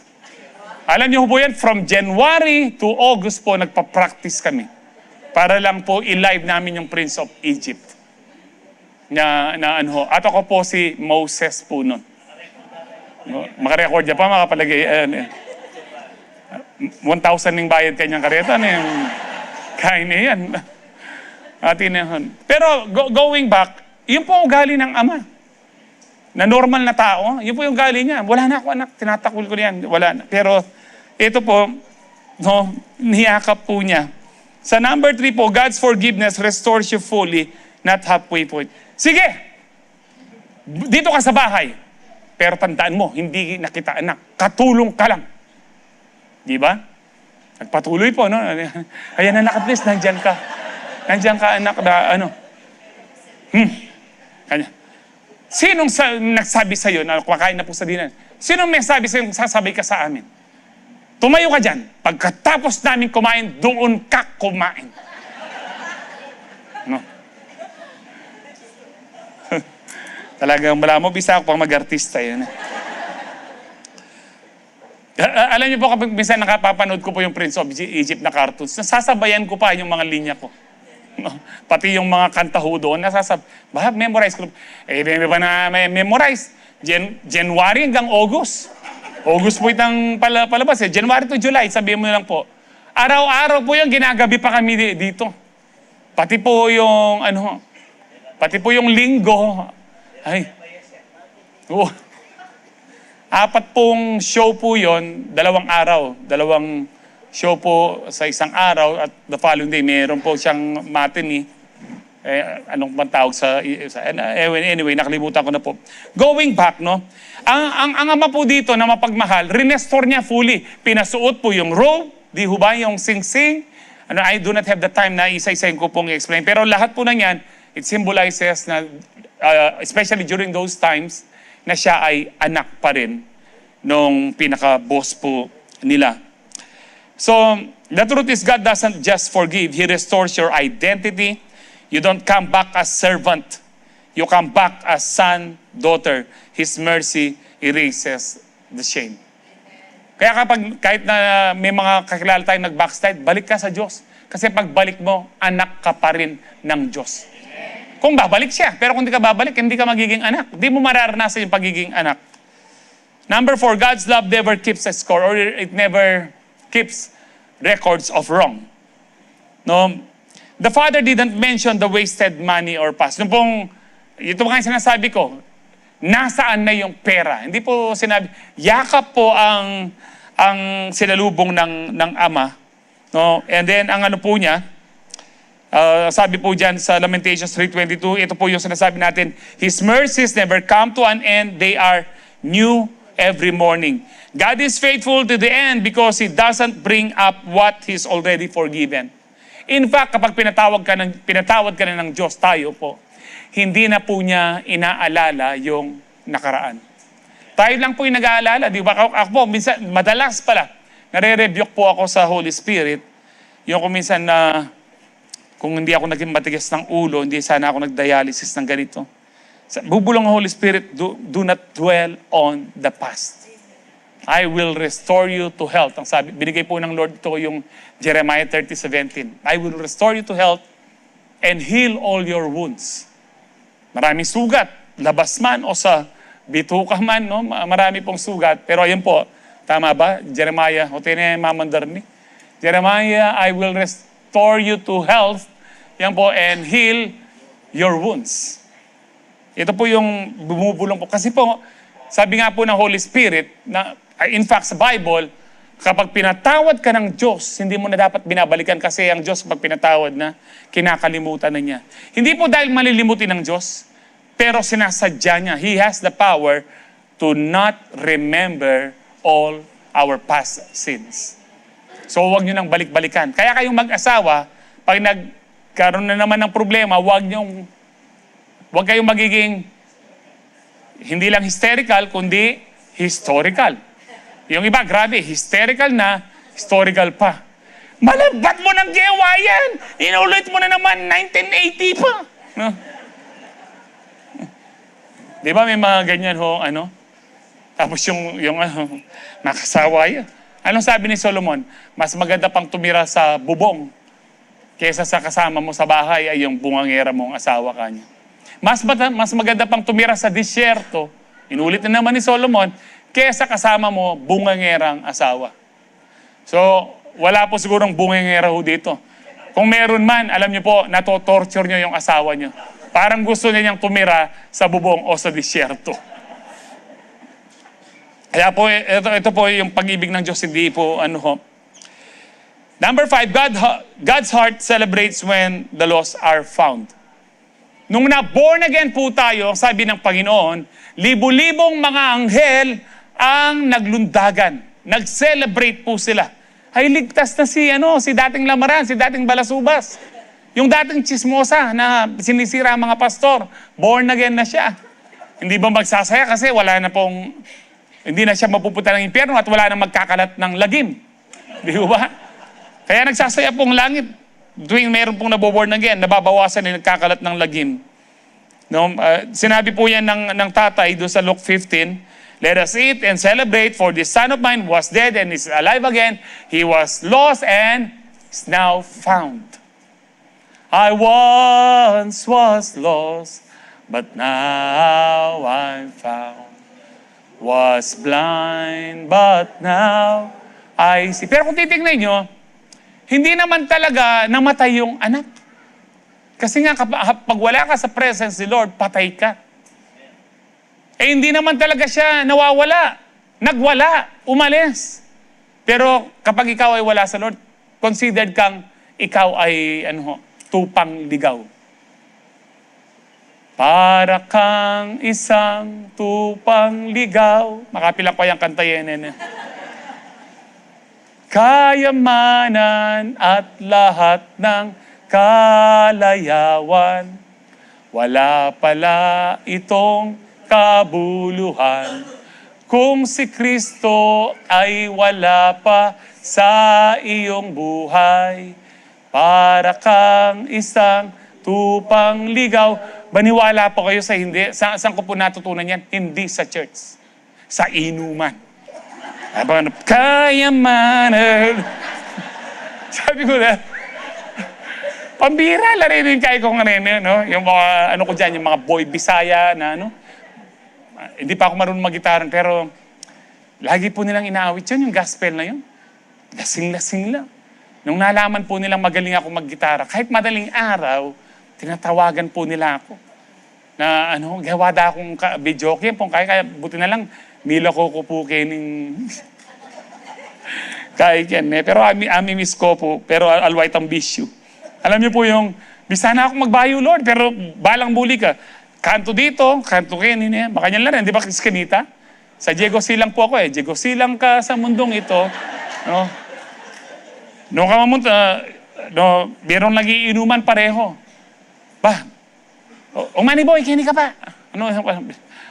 Alam niyo po yan, from January to August po, nagpa-practice kami. Para lang po i-live namin yung Prince of Egypt. At ako po si Moses po nun. Makarecord niya pa, makapalagay. 1,000 ning bayad kanyang kareta na yung kain na yan. Pero going back, yun po ugali ng ama. Na normal na tao, yun po yung ugali niya. Wala na ako anak, tinatakul ko yan. Wala na. Pero ito po, niyakap po niya. Sa number 3 po, God's forgiveness restores you fully, not halfway point. Sige, dito ka sa bahay. Pero tandaan mo, hindi na kita anak. Katulong ka lang. Di ba? Nagpatuloy po, Ayan anak, at least, nandyan ka. Nandyan ka anak na Kanya. Sinong nagsabi sa'yo na kumakain na po sa dinan? Sinong may sabi sa'yo sasabay ka sa amin? Tumayo ka dyan. Pagkatapos namin kumain, doon ka kumain. Talagang wala mo, bisa ako pang mag-artista yun. Alam niyo po, kapag minsan nakapapanood ko po yung Prince of Egypt na cartoons, nasasabayan ko pa yung mga linya ko. Pati yung mga kanta ho doon, memorize ko. May ba na memorize? January hanggang August. August po itang palabas January to July, sabihin mo lang po. Araw-araw po yung ginagabi pa kami dito. Pati po yung linggo. Ay. 4 pong show po yon, 2 araw. 2 show po sa isang araw at the following day, meron po siyang matinee. Anong bang tawag anyway, nakalimutan ko na po. Going back, ang ama po dito na mapagmahal, rinestor niya fully. Pinasuot po yung robe, di ho ba, yung sing-sing. I do not have the time na isa-isahin ko pong i-explain. Pero lahat po na yan, it symbolizes na, especially during those times, na siya ay anak pa rin nung pinaka-boss po nila. So, the truth is God doesn't just forgive. He restores your identity. You don't come back as servant. You come back as son, daughter. His mercy erases the shame. Kaya kahit na may mga kakilala tayong nag-backslide, balik ka sa Diyos. Kasi pagbalik mo, anak ka pa rin ng Diyos. Kung babalik siya. Pero kung di ka babalik, hindi ka magiging anak. Hindi mo mararanasan yung pagiging anak. Number 4, God's love never keeps a score or it never keeps records of wrong. No? The Father didn't mention the wasted money or past. Yung pong, ito nga yung sinasabi ko, nasaan na yung pera? Hindi po sinabi, yakap po ang sinalubong ng ama. No? And then, ang ano po niya, sabi po dyan sa Lamentations 3:22, ito po yung sinasabi natin, His mercies never come to an end, they are new every morning. God is faithful to the end because He doesn't bring up what He's already forgiven. In fact, kapag pinatawad ka na ng Diyos, tayo po, hindi na po niya inaalala yung nakaraan. Tayo lang po yung nag-aalala, di ba? Ako po, minsan, madalas pala, nare-rebuke po ako sa Holy Spirit, yung kung minsan na, kung hindi ako naging matigas ng ulo, hindi sana ako nag-dialysis ng ganito. Bubulong ang Holy Spirit, do not dwell on the past. I will restore you to health. Ang sabi, binigay po ng Lord ito yung Jeremiah 30:17. I will restore you to health and heal all your wounds. Maraming sugat, labas man o sa bituka man, no? Marami pong sugat. Pero ayun po, tama ba? Jeremiah, o tinay mamandar ni. Jeremiah, I will restore you to health, yan po, and heal your wounds. Ito po yung bumubulong po. Kasi po, sabi nga po ng Holy Spirit, na, in fact sa Bible, kapag pinatawad ka ng Diyos, hindi mo na dapat binabalikan kasi ang Diyos kapag pinatawad na, kinakalimutan na niya. Hindi po dahil malilimutin ng Diyos, pero sinasadya niya. He has the power to not remember all our past sins. So huwag nyo nang balik-balikan. Kaya kayong mag-asawa, pag nagkaroon na naman ng problema, huwag kayong magiging hindi lang hysterical, kundi historical. Yung iba, grabe, hysterical na, historical pa. Malabat mo ng gewa yan! Inulit mo na naman, 1980 pa! No? Di ba may mga ganyan ho, ano? Tapos yung nakasawa yan. Anong sabi ni Solomon? Mas maganda pang tumira sa bubong kesa sa kasama mo sa bahay ay yung bungangera mong asawa kanya. Mas maganda pang tumira sa disyerto, inulit na naman ni Solomon, kesa kasama mo bungangerang asawa. So, wala po sigurong bungangera ho dito. Kung meron man, alam niyo po, natotorture niyo yung asawa niyo. Parang gusto niya niyang tumira sa bubong o sa disyerto. Kaya po, ito po yung pag-ibig ng Diyos, hindi po ano ho. Number 5, God's heart celebrates when the lost are found. Nung na-born again po tayo, sabi ng Panginoon, libu-libong mga anghel ang naglundagan. Nag-celebrate po sila. Ay, ligtas na si dating lamaran, si dating balasubas. Yung dating chismosa na sinisira ang mga pastor, born again na siya. Hindi ba magsasaya kasi hindi na siya mapupunta ng impyerno at wala nang magkakalat ng lagim. Di ba? Kaya nagsasaya pong langit. Tuwing meron pong naboborn again, nababawasan na nagkakalat ng lagim. No? Sinabi po yan ng tatay doon sa Luke 15, let us eat and celebrate, for this son of mine was dead and is alive again. He was lost and is now found. I once was lost, but now I'm found. Was blind, but now I see. Pero kung titignan nyo, hindi naman talaga namatay yung anak. Kasi nga, pag wala ka sa presence ni Lord, patay ka. Eh, hindi naman talaga siya nawawala. Nagwala, umalis. Pero kapag ikaw ay wala sa Lord, considered kang ikaw ay tupang ligaw. Para kang isang tupang ligaw. Makapilang ko yung kanta yan. Kayamanan at lahat ng kalayawan, wala pala itong kabuluhan. Kung si Kristo ay wala pa sa iyong buhay, para kang isang tupang ligaw. Baniwala po kayo sa hindi. Saan ko po natutunan yan? Hindi sa church. Sa inuman. Kayamanan. Sabi ko na, Pambira, larinig kayo kung ano yun, no? Yung mga, ano ko dyan, yung mga boy Bisaya na ano. Hindi pa ako marunong mag-gitaran, pero lagi po nilang inaawit yun, yung gospel na yun. Lasing-lasing lang. Nung nalaman po nilang magaling ako mag-gitara, kahit madaling araw, tinatawagan po nila ako. Na ano, gawada akong video game po, kaya buti na lang, Mila ko po kining kahit yan eh. Pero ami-miss ko po, pero alwait ang bisyo. Alam niyo po yung, bisa na ako magbayo, Lord, pero balang buli ka. Kanto dito, kanto kayo, nini. Baka niyan lang, di ba, Kiskanita? Sa Diego Silang po ako eh. Diego Silang ka sa mundong ito. No? Noong ka mamunta, no, meron lagi inuman pareho. Ba? O Manny Boy, kini ka pa? Ano?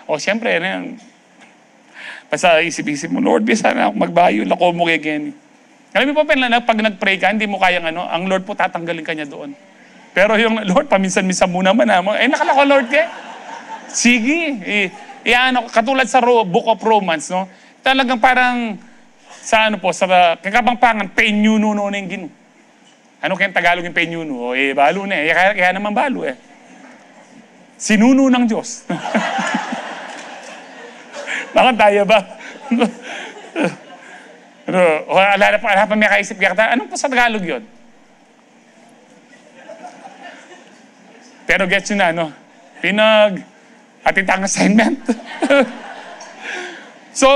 O, siyempre, ano yan. Basta isip-isip mo, Lord, bisa na ako magbayo, lako mo kay Kenny. Alam mo po, pag nag-pray ka, hindi mo kayang ano, ang Lord po tatanggalin ka niya doon. Pero yung Lord, paminsan-minsan mo naman, nakalako Lord ka. Sige. Ano, katulad sa Book of Romans, no? Talagang parang, sa ano po, sa kakabangpangan, penyuno no ng gino. Ano kayang Tagalog yung penyuno? Balo na eh. Kaya naman balo eh. Sinuno ng Diyos. Bakit tayo ba? Ala pa may kaisip ka. Anong po sa Tagalog yun? Pero gets yun na, no? Atitang assignment. So,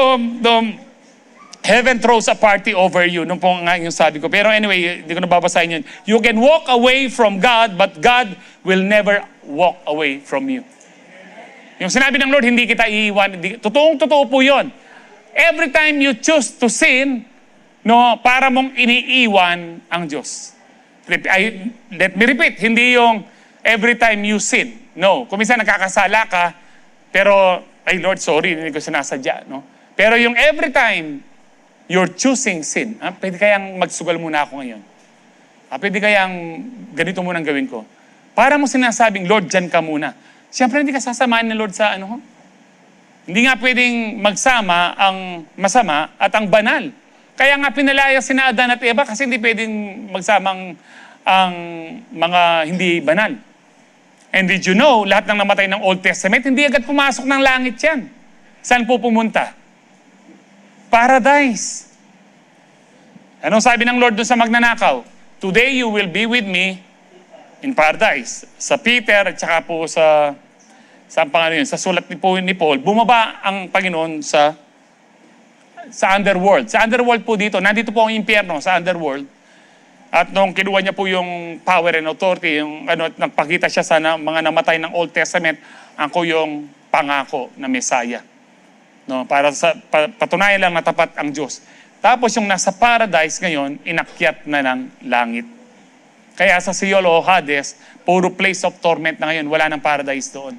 heaven throws a party over you. Nung po nga yung sabi ko. Pero anyway, hindi ko nababasahin yun. You can walk away from God, but God will never walk away from you. Yung sinabi ng Lord, hindi kita iiwan. Totoong-totoo po yun. Every time you choose to sin, no, para mong iniiwan ang Diyos. Let me repeat, hindi yung every time you sin. No, kung minsan nakakasala ka, pero, ay Lord, sorry, hindi ko sinasadya. No? Pero yung every time you're choosing sin, pwede kayang magsugal muna ako ngayon. Pwede kayang ganito munang gawin ko. Para mo sinasabing, Lord, dyan ka muna. Siyempre, hindi ka sasamahan ni Lord sa ano. Hindi nga pwedeng magsama ang masama at ang banal. Kaya nga pinalaya sina Adan at Eva kasi hindi pwedeng magsamang ang mga hindi banal. And did you know, lahat ng namatay ng Old Testament, hindi agad pumasok ng langit yan. Saan po pumunta? Paradise. Anong sabi ng Lord doon sa magnanakaw? Today you will be with me in paradise. Sa Peter at saka po sa sulat ni Paul, bumaba ang Panginoon sa underworld. Sa underworld po dito, nandito po ang impyerno sa underworld. At nung kinuha niya po yung power and authority, yung nagpakita siya sa mga namatay ng Old Testament, ako yung pangako na Messiah. No, para sa patunayan lang na tapat ang Diyos. Tapos yung nasa paradise ngayon, inakyat na ng langit. Kaya sa Sheol o Hades, puro place of torment na ngayon, wala ng paradise doon.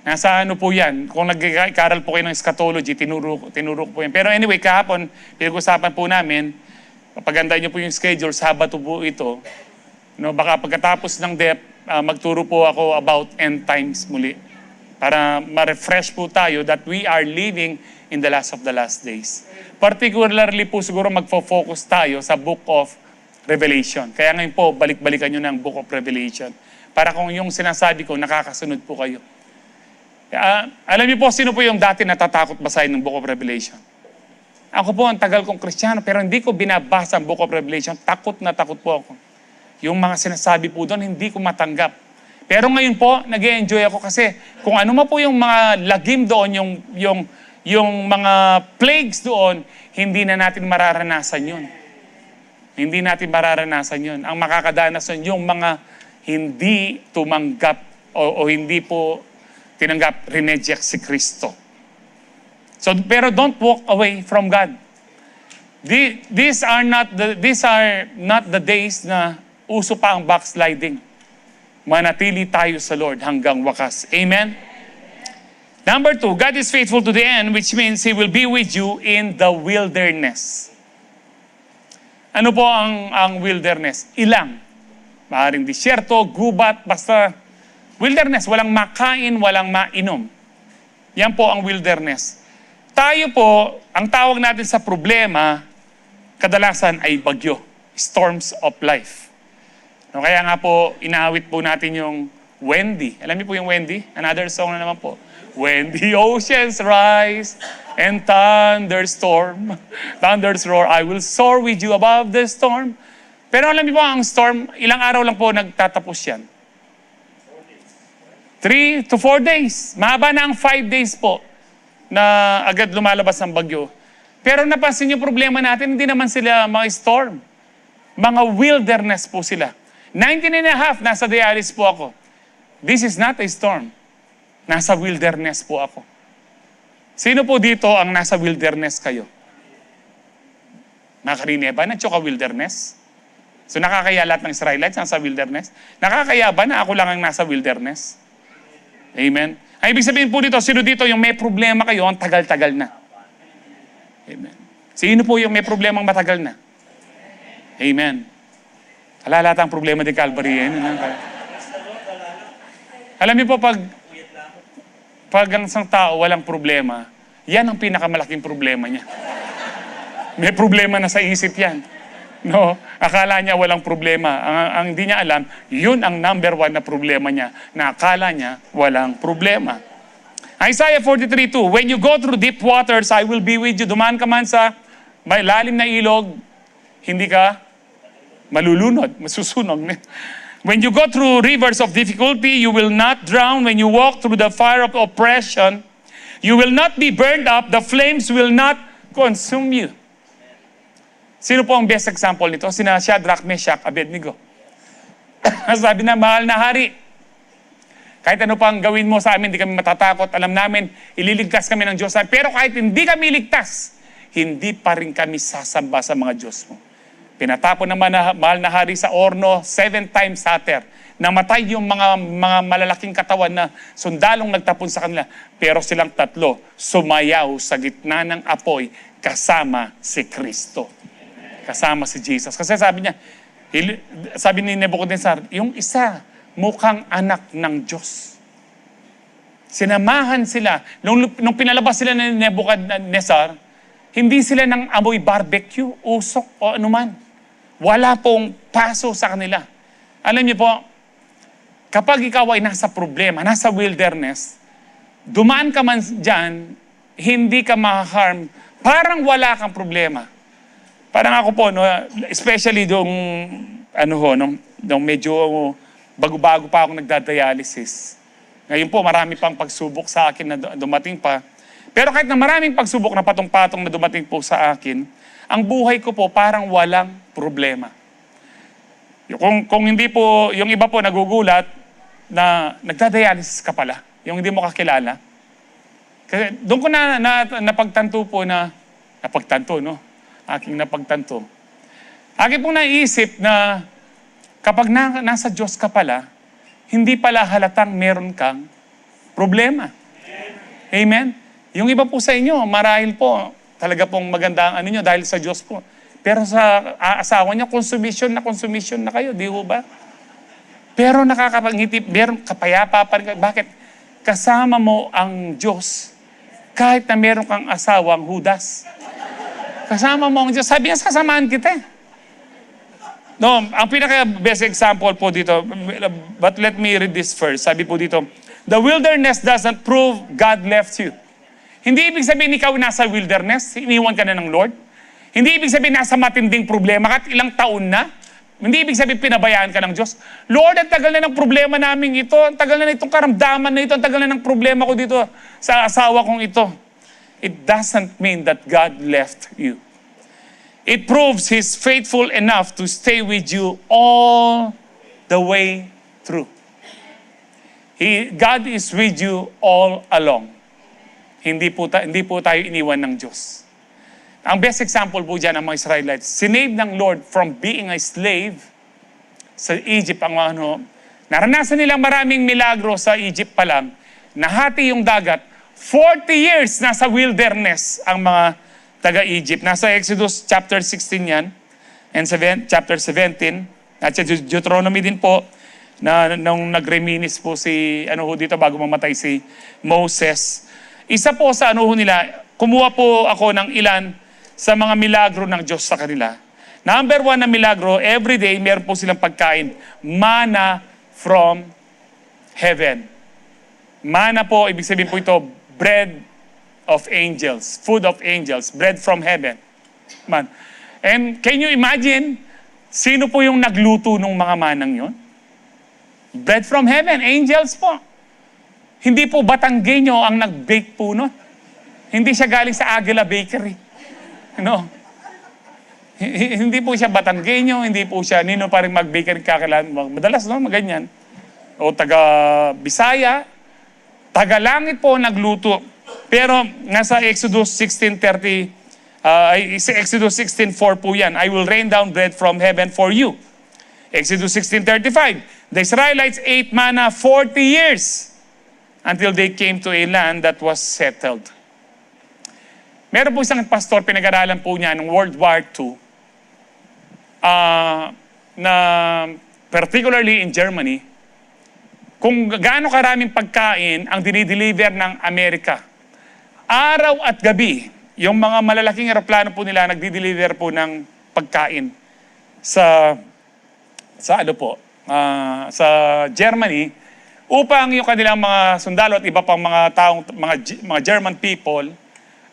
Nasa ano po yan? Kung nag-aaral po kayo ng eschatology, tinuro ko po yan. Pero anyway, kahapon, pinag-usapan po namin, papagandahin niyo po yung schedule, Sabato po ito. No, baka pagkatapos ng DEP, magturo po ako about end times muli. Para ma-refresh po tayo that we are living in the last of the last days. Particularly po siguro magfo-focus tayo sa Book of Revelation. Kaya ngayon po, balik-balikan nyo ng Book of Revelation. Para kung yung sinasabi ko, nakakasunod po kayo. Alam niyo po, sino po yung dati natatakot basahin ng Book of Revelation? Ako po, ang tagal kong Kristiyano, pero hindi ko binabasa ang Book of Revelation. Takot na takot po ako. Yung mga sinasabi po doon, hindi ko matanggap. Pero ngayon po, nag-e-enjoy ako kasi kung ano man po yung mga lagim doon, yung mga plagues doon, hindi na natin mararanasan yun. Hindi natin mararanasan yun. Ang makakadanas yun, yung mga hindi tumanggap o hindi po tinanggap, rineject si Kristo. So, pero don't walk away from God. These are not the days na uso pa ang backsliding. Manatili tayo sa Lord hanggang wakas. Amen? Number 2, God is faithful to the end, which means He will be with you in the wilderness. Ano po ang wilderness? Ilang. Maaaring disyerto, gubat, basta wilderness. Walang makain, walang mainom. Yan po ang wilderness. Tayo po, ang tawag natin sa problema, kadalasan ay bagyo. Storms of life. No, kaya nga po, inaawit po natin yung Wendy. Alam niyo po yung Wendy? Another song na naman po. When the oceans rise and thunderstorm, thunders roar, I will soar with you above the storm. Pero alam niyo po, ang storm, ilang araw lang po nagtatapos yan. 3 to 4 days. Mahaba na ang 5 days po na agad lumalabas ang bagyo. Pero napansin niyo problema natin, hindi naman sila mga storm. Mga wilderness po sila. 19 and a half, nasa diaries po ako. This is not a storm. Nasa wilderness po ako. Sino po dito ang nasa wilderness kayo? Nakarine ba na Choka wilderness? So nakakaya lahat ng Israelites nasa wilderness? Nakakaya ba na ako lang ang nasa wilderness? Amen? Ang ibig sabihin po dito, sino dito yung may problema kayo, ang tagal-tagal na? Amen. Sino po yung may problemang matagal na? Amen. Lahat ang problema di Calvary. Alam niyo po, pag ang isang tao walang problema, yan ang pinakamalaking problema niya. May problema na sa isip yan. No? Akala niya walang problema. Ang hindi niya alam, yun ang number 1 na problema niya, na akala niya walang problema. Isaiah 43:2, when you go through deep waters, I will be with you. Dumaan ka man sa may lalim na ilog, hindi ka malulunod, masusunog. When you go through rivers of difficulty, you will not drown. When you walk through the fire of oppression, you will not be burned up. The flames will not consume you. Sino po ang best example nito? Sina Shadrach, Meshach, Abednego. Sabi na, mahal na hari, kahit ano pang gawin mo sa amin, hindi kami matatakot. Alam namin, ililigtas kami ng Diyos. Pero kahit hindi kami ligtas, hindi pa rin kami sasamba sa mga Diyos mo. Pinatapon naman na mahal na hari sa orno, 7 times hotter. Namatay yung mga malalaking katawan na sundalong nagtapon sa kanila. Pero silang 3, sumayaw sa gitna ng apoy kasama si Kristo. Kasama si Jesus. Kasi sabi ni Nebuchadnezzar, yung isa, mukhang anak ng Diyos. Sinamahan sila. Nung pinalabas sila ni Nebuchadnezzar, hindi sila ng amoy barbecue, usok o anuman. Wala pong paso sa kanila. Alam niyo po, kapag ikaw ay nasa problema, nasa wilderness, dumaan ka man dyan, hindi ka ma-harm, parang wala kang problema. Parang ako po, no, especially nung medyo bago-bago pa ako nagdadialysis. Ngayon po, marami pang pagsubok sa akin na dumating pa. Pero kahit na maraming pagsubok na patong-patong na dumating po sa akin, ang buhay ko po parang walang problema. Kung hindi po, yung iba po nagugulat na nagdadialysis ka pala, yung hindi mo kakilala. Kasi doon ko napagtanto po aking napagtanto. Aking pong naisip na kapag nasa Diyos ka pala, hindi pala halatang meron kang problema. Amen? Yung iba po sa inyo, marahil po, talaga pong maganda ang nyo dahil sa Diyos po. Pero sa asawa niya, consummation na kayo, di ba? Pero nakakapangiti, meron kapayapa pa rin. Bakit? Kasama mo ang Diyos kahit na meron kang asawang Judas. Kasama mo ang Diyos. Sabi niya, sasamahan kita. No, ang pinaka-best example po dito, but let me read this first. Sabi po dito, the wilderness doesn't prove God left you. Hindi ibig sabihin ikaw nasa wilderness, iniwan ka na ng Lord. Hindi ibig sabihin nasa matinding problema kahit ilang taon na. Hindi ibig sabihin pinabayaan ka ng Diyos. Lord, ang tagal na ng problema namin ito. Ang tagal na itong karamdaman na ito. Ang tagal na ng problema ko dito sa asawa kong ito. It doesn't mean that God left you. It proves He's faithful enough to stay with you all the way through. God is with you all along. Hindi po tayo iniwan ng Diyos. Ang best example po dyan ang mga Israelites. Sinave ng Lord from being a slave sa Egypt. Naranasan nilang maraming milagro sa Egypt pa lang. Nahati yung dagat. 40 years nasa wilderness ang mga taga-Egypt. Nasa Exodus chapter 16 yan. And chapter 17. At sa Deuteronomy din po, na nung nagreminis po dito bago mamatay si Moses. Isa po sa nila, kumuha po ako ng ilan sa mga milagro ng Diyos sa kanila. Number one na milagro, every day meron po silang pagkain. Manna from heaven. Manna po, ibig sabihin po ito, bread of angels, food of angels, bread from heaven. Man. And can you imagine, sino po yung nagluto ng mga manang yon? Bread from heaven, angels po. Hindi po Batanggenyo ang nag-bake po nun. Hindi siya galing sa Aguila Bakery. No? Hindi po siya Batanggenyo, hindi po siya nino pa rin mag-bakery kakilan. Madalas, no? Maganyan. O taga Bisaya, taga langit po nagluto. Pero nasa Exodus 16:30, Exodus 16:4 po yan. I will rain down bread from heaven for you. Exodus 16:35, the Israelites ate manna 40 years until they came to a land that was settled. Meron po isang pastor, pinag-aralan po niya ng World War II, na particularly in Germany, kung gaano karaming pagkain ang dinideliver ng Amerika. Araw at gabi, yung mga malalaking eroplano po nila nagdi-deliver po ng pagkain sa Germany, upang yung kanilang mga sundalo at iba pang mga taong, mga German people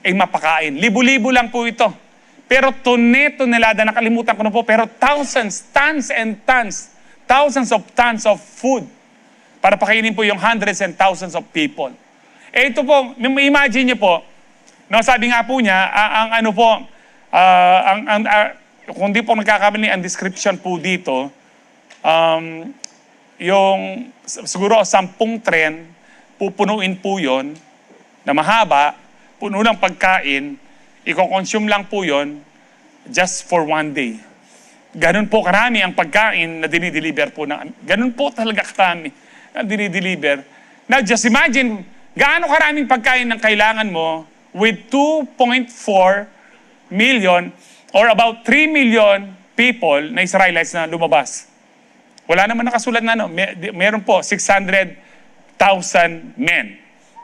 ay mapakain. Libo-libo lang po ito. Pero tonelada, nakalimutan ko na po, pero thousands of food para pakainin po yung hundreds and thousands of people. Ito po, imagine niyo po, no, sabi nga po niya, kung di po nagkakamali ang description po dito, yung siguro 10 tren, pupunuin po yon na mahaba, puno ng pagkain, i-consume lang po yon just for one day. Ganun po karami ang pagkain na dinideliver po ganun po talaga karami na dinideliver. Now just imagine, gaano karaming pagkain ang kailangan mo with 2.4 million or about 3 million people na Israelites na lumabas. Wala naman nakasulat na, meron po 600,000 men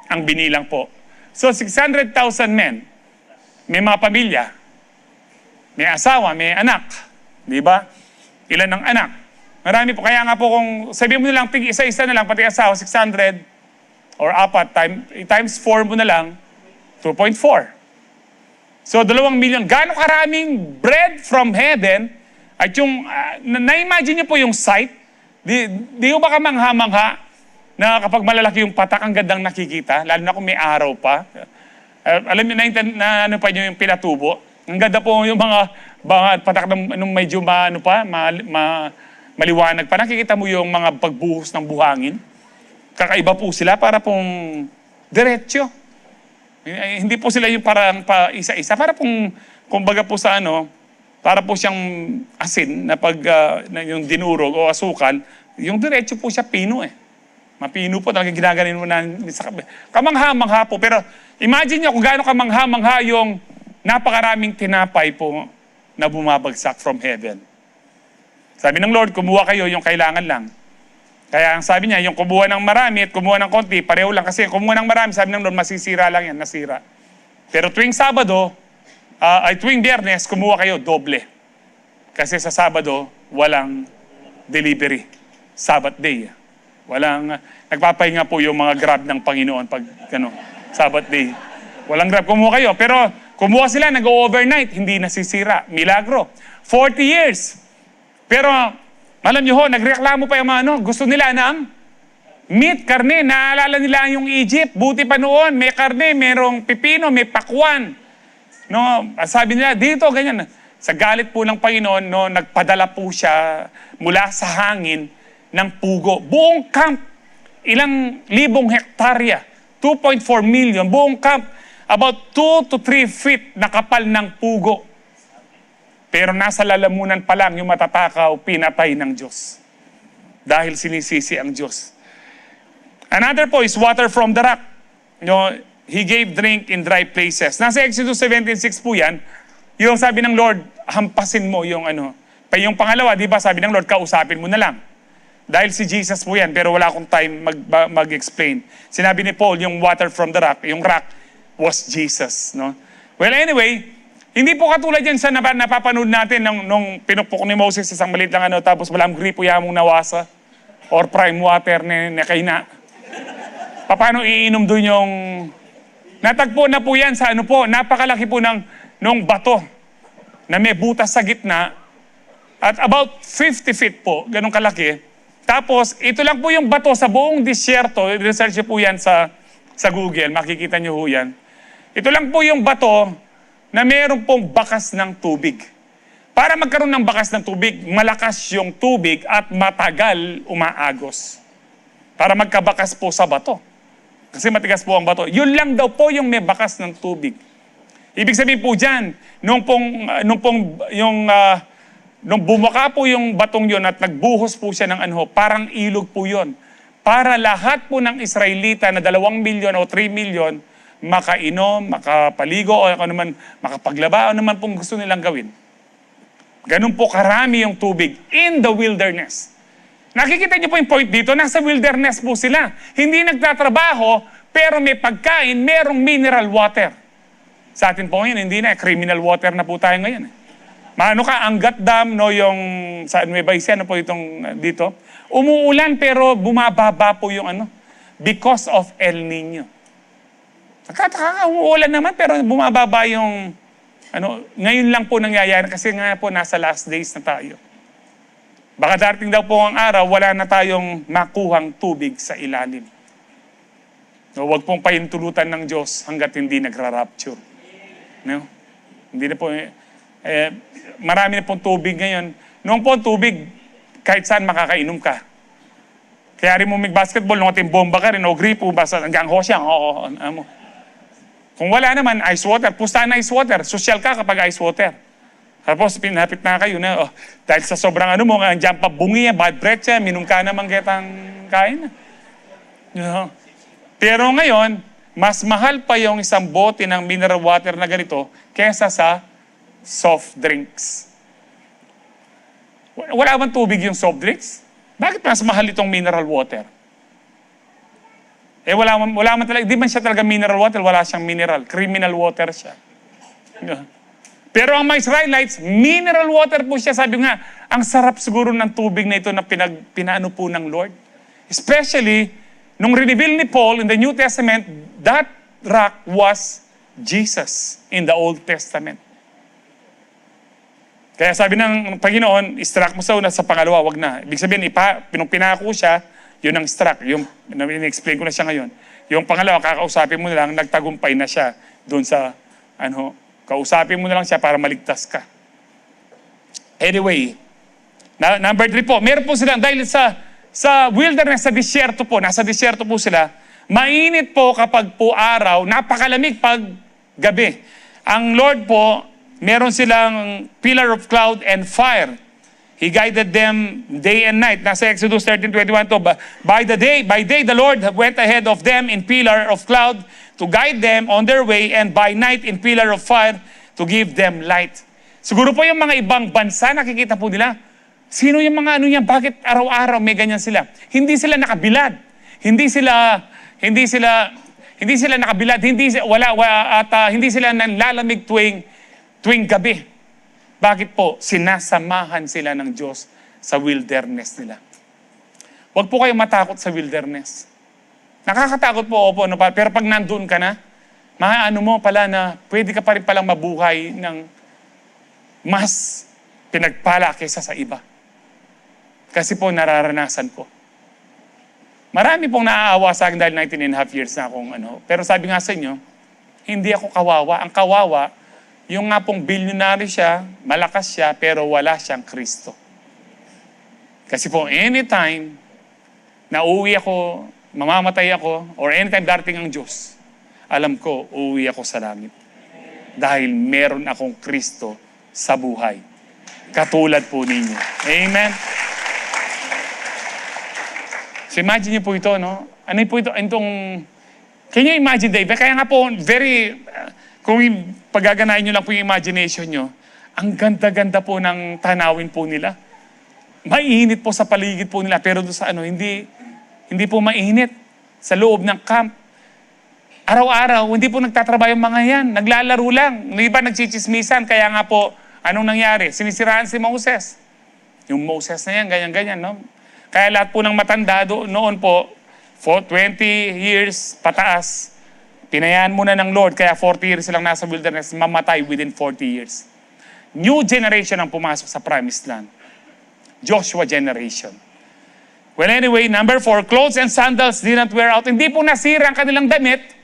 ang binilang po. So 600,000 men, may mga pamilya, may asawa, may anak, di ba? Ilan ang anak? Marami po. Kaya nga po kung sabihin mo nilang isa-isa na lang, pati asawa, 600 or 4 times 4 mo na lang, 2.4. So 2 million. Gaano karaming bread from heaven. At yung, na-imagine niyo po yung sight, di ko ba kamangha-mangha na kapag malalaki yung patak, ang gandang nakikita, lalo na kung may araw pa. Alam niyo na ano pa niyo yung pinatubo. Ang ganda po yung mga patak ng medyo maliwanag pa. Nakikita mo yung mga pagbuhos ng buhangin. Kakaiba po sila para pong diretsyo. Hindi po sila yung parang pa isa-isa. Para pong, kumbaga po sa para po siyang asin na na yung dinurog o asukal, yung diretso po siya pino Mapino po, talagang ginaganin mo na sa kamangha-mangha po. Pero imagine niyo kung gaano kamangha-mangha yung napakaraming tinapay po na bumabagsak from heaven. Sabi ng Lord, kumuha kayo yung kailangan lang. Kaya ang sabi niya, yung kumuha ng marami at kumuha ng konti, pareho lang. Kasi kumuha ng marami, sabi ng Lord, masisira lang yan, nasira. Pero tuwing Sabado, tuwing Biyernes, kumuha kayo doble. Kasi sa Sabado, walang delivery. Sabbath day. Nagpapahinga po yung mga Grab ng Panginoon pag Sabbath day. Walang Grab, kumuha kayo. Pero kumuha sila, nag-overnight, hindi nasisira. Milagro. 40 years. Pero, alam niyo ho, nagreklamo pa yung mga gusto nila ng meat, karne. Naalala nila yung Egypt. Buti pa noon, may karne, merong pipino, may pakwan. Sabi nila, dito, ganyan. Sa galit po ng Panginoon, nagpadala po siya mula sa hangin ng pugo. Buong camp, ilang libong hektarya, 2.4 million, buong camp, about 2 to 3 feet na kapal ng pugo. Pero nasa lalamunan pa lang yung matatakaw, pinatay ng Diyos. Dahil sinisisi ang Diyos. Another po is water from the rock. He gave drink in dry places. Nasa Exodus 17:6 po yan. Yung sabi ng Lord, hampasin mo yung yung pangalawa, di ba sabi ng Lord, kausapin mo na lang. Dahil si Jesus po yan, pero wala akong time mag-explain. Sinabi ni Paul, yung water from the rock, yung rock was Jesus. Well, anyway, Hindi po katulad yan sa napapanood natin nung pinupok ni Moses isang maliit lang tapos walang gripo yamong nawasa or prime water na kaina. Paano iinom doon yung... Natagpo na po yan sa napakalaki po nung bato na may butas sa gitna at about 50 feet po, ganun kalaki. Tapos, ito lang po yung bato sa buong disyerto. Research po yan sa Google, makikita nyo po yan. Ito lang po yung bato na meron pong bakas ng tubig. Para magkaroon ng bakas ng tubig, malakas yung tubig at matagal umaagos. Para magkabakas po sa bato. Kasi matigas po ang bato. Yun lang daw po yung may bakas ng tubig. Ibig sabihin po dyan, nung bumaka po yung batong yun at nagbuhos po siya ng parang ilog po yun. Para lahat po ng Israelita na 2 milyon o 3 milyon makainom, makapaligo, o ako naman makapaglaba, o naman pong gusto nilang gawin. Ganun po karami yung tubig in the wilderness. Nakikita niyo po yung point dito, nasa wilderness po sila. Hindi nagtatrabaho, pero may pagkain, merong mineral water. Sa atin po ngayon, hindi na, criminal water na po tayo ngayon. Maano ka, Angat Dam, yung sa Nueva Ecija, po itong dito, umuulan pero bumababa po yung because of El Nino. Umuulan naman pero bumababa yung ngayon lang po nangyayari kasi nga po nasa last days na tayo. Baka darating daw po ang araw, wala na tayong makuhang tubig sa ilalim. Huwag pong pahintulutan ng Diyos hanggat hindi nagra-rapture. No? Hindi na po, marami na pong tubig ngayon. Noong po tubig, kahit saan makakainom ka. Kaya rin mo mag-basketball, nung ating bomba ka rin, o gripo, basta hanggang hosyang, Kung wala naman, ice water. Pustahan na ice water. Social ka kapag ice water. Tapos, pinapit na kayo na, dahil sa sobrang andyan pa bungi, bad breath siya, minum ka naman kitang kain. Pero ngayon, mas mahal pa yung isang bote ng mineral water na ganito kesa sa soft drinks. Wala bang tubig yung soft drinks? Bakit mas mahal itong mineral water? Wala man talaga, di man siya talaga mineral water, wala siyang mineral. Criminal water siya. Pero ang mga Israelites, mineral water po siya. Sabi nga, ang sarap siguro ng tubig na ito na pinaano po ng Lord. Especially, nung reveal ni Paul in the New Testament, that rock was Jesus in the Old Testament. Kaya sabi ng Panginoon, i-struck mo sa pangalawa, wag na. Ibig sabihin, pinako siya, yun ang struck. Yung in-explain ko na siya ngayon. Yung pangalawa, kakausapin mo na lang, nagtagumpay na siya doon sa, kausapin mo na lang siya para maligtas ka. Anyway, number 3 po, meron po silang, dahil sa wilderness, sa disyerto po, nasa disyerto po sila, mainit po kapag po araw, napakalamig pag gabi. Ang Lord po, meron silang pillar of cloud and fire. He guided them day and night. Nasa Exodus 13:21 to. By day, the Lord went ahead of them in pillar of cloud to guide them on their way, and by night in pillar of fire to give them light. Siguro po yung mga ibang bansa, nakikita po nila, sino yung mga bakit araw-araw may ganyan sila? Hindi sila nakabilad. Hindi sila nakabilad. Hindi sila nanlalamig tuwing gabi. Bakit po? Sinasamahan sila ng Diyos sa wilderness nila. Huwag po kayong matakot sa wilderness. Nakakatakot po, pero pag nandun ka na, maano mo pala na pwede ka pa rin palang mabuhay ng mas pinagpala kaysa sa iba. Kasi po nararanasan ko. Marami pong naaawa sa akin dahil 19.5 years na akong Pero sabi nga sa inyo, hindi ako kawawa. Ang kawawa, yung nga pong bilyonary siya, malakas siya, pero wala siyang Kristo. Kasi po, anytime na uuwi ako, mamamatay ako, or anytime darating ang Diyos, alam ko, uuwi ako sa langit. Dahil meron akong Kristo sa buhay. Katulad po ninyo. Amen? So imagine niyo po ito, Ano po ito? Can you imagine, Dave? Kaya nga po, kung paggaganahin nyo lang po yung imagination nyo, ang ganda-ganda po ng tanawin po nila. Mainit po sa paligid po nila, pero doon sa hindi po mainit. Sa loob ng camp, Araw-araw, hindi po nagtatrabaho yung mga yan. Naglalaro lang. Yung iba nagchichismisan. Kaya nga po, anong nangyari? Sinisiraan si Moses. Yung Moses na yan, ganyan-ganyan, no? Kaya lahat po ng matanda noon po, for 20 years pataas, pinayaan muna ng Lord. Kaya 40 years silang nasa wilderness, mamatay within 40 years. New generation ang pumasok sa promised land. Joshua generation. Well, anyway, number 4, clothes and sandals did not wear out. Hindi po nasira ang kanilang damit.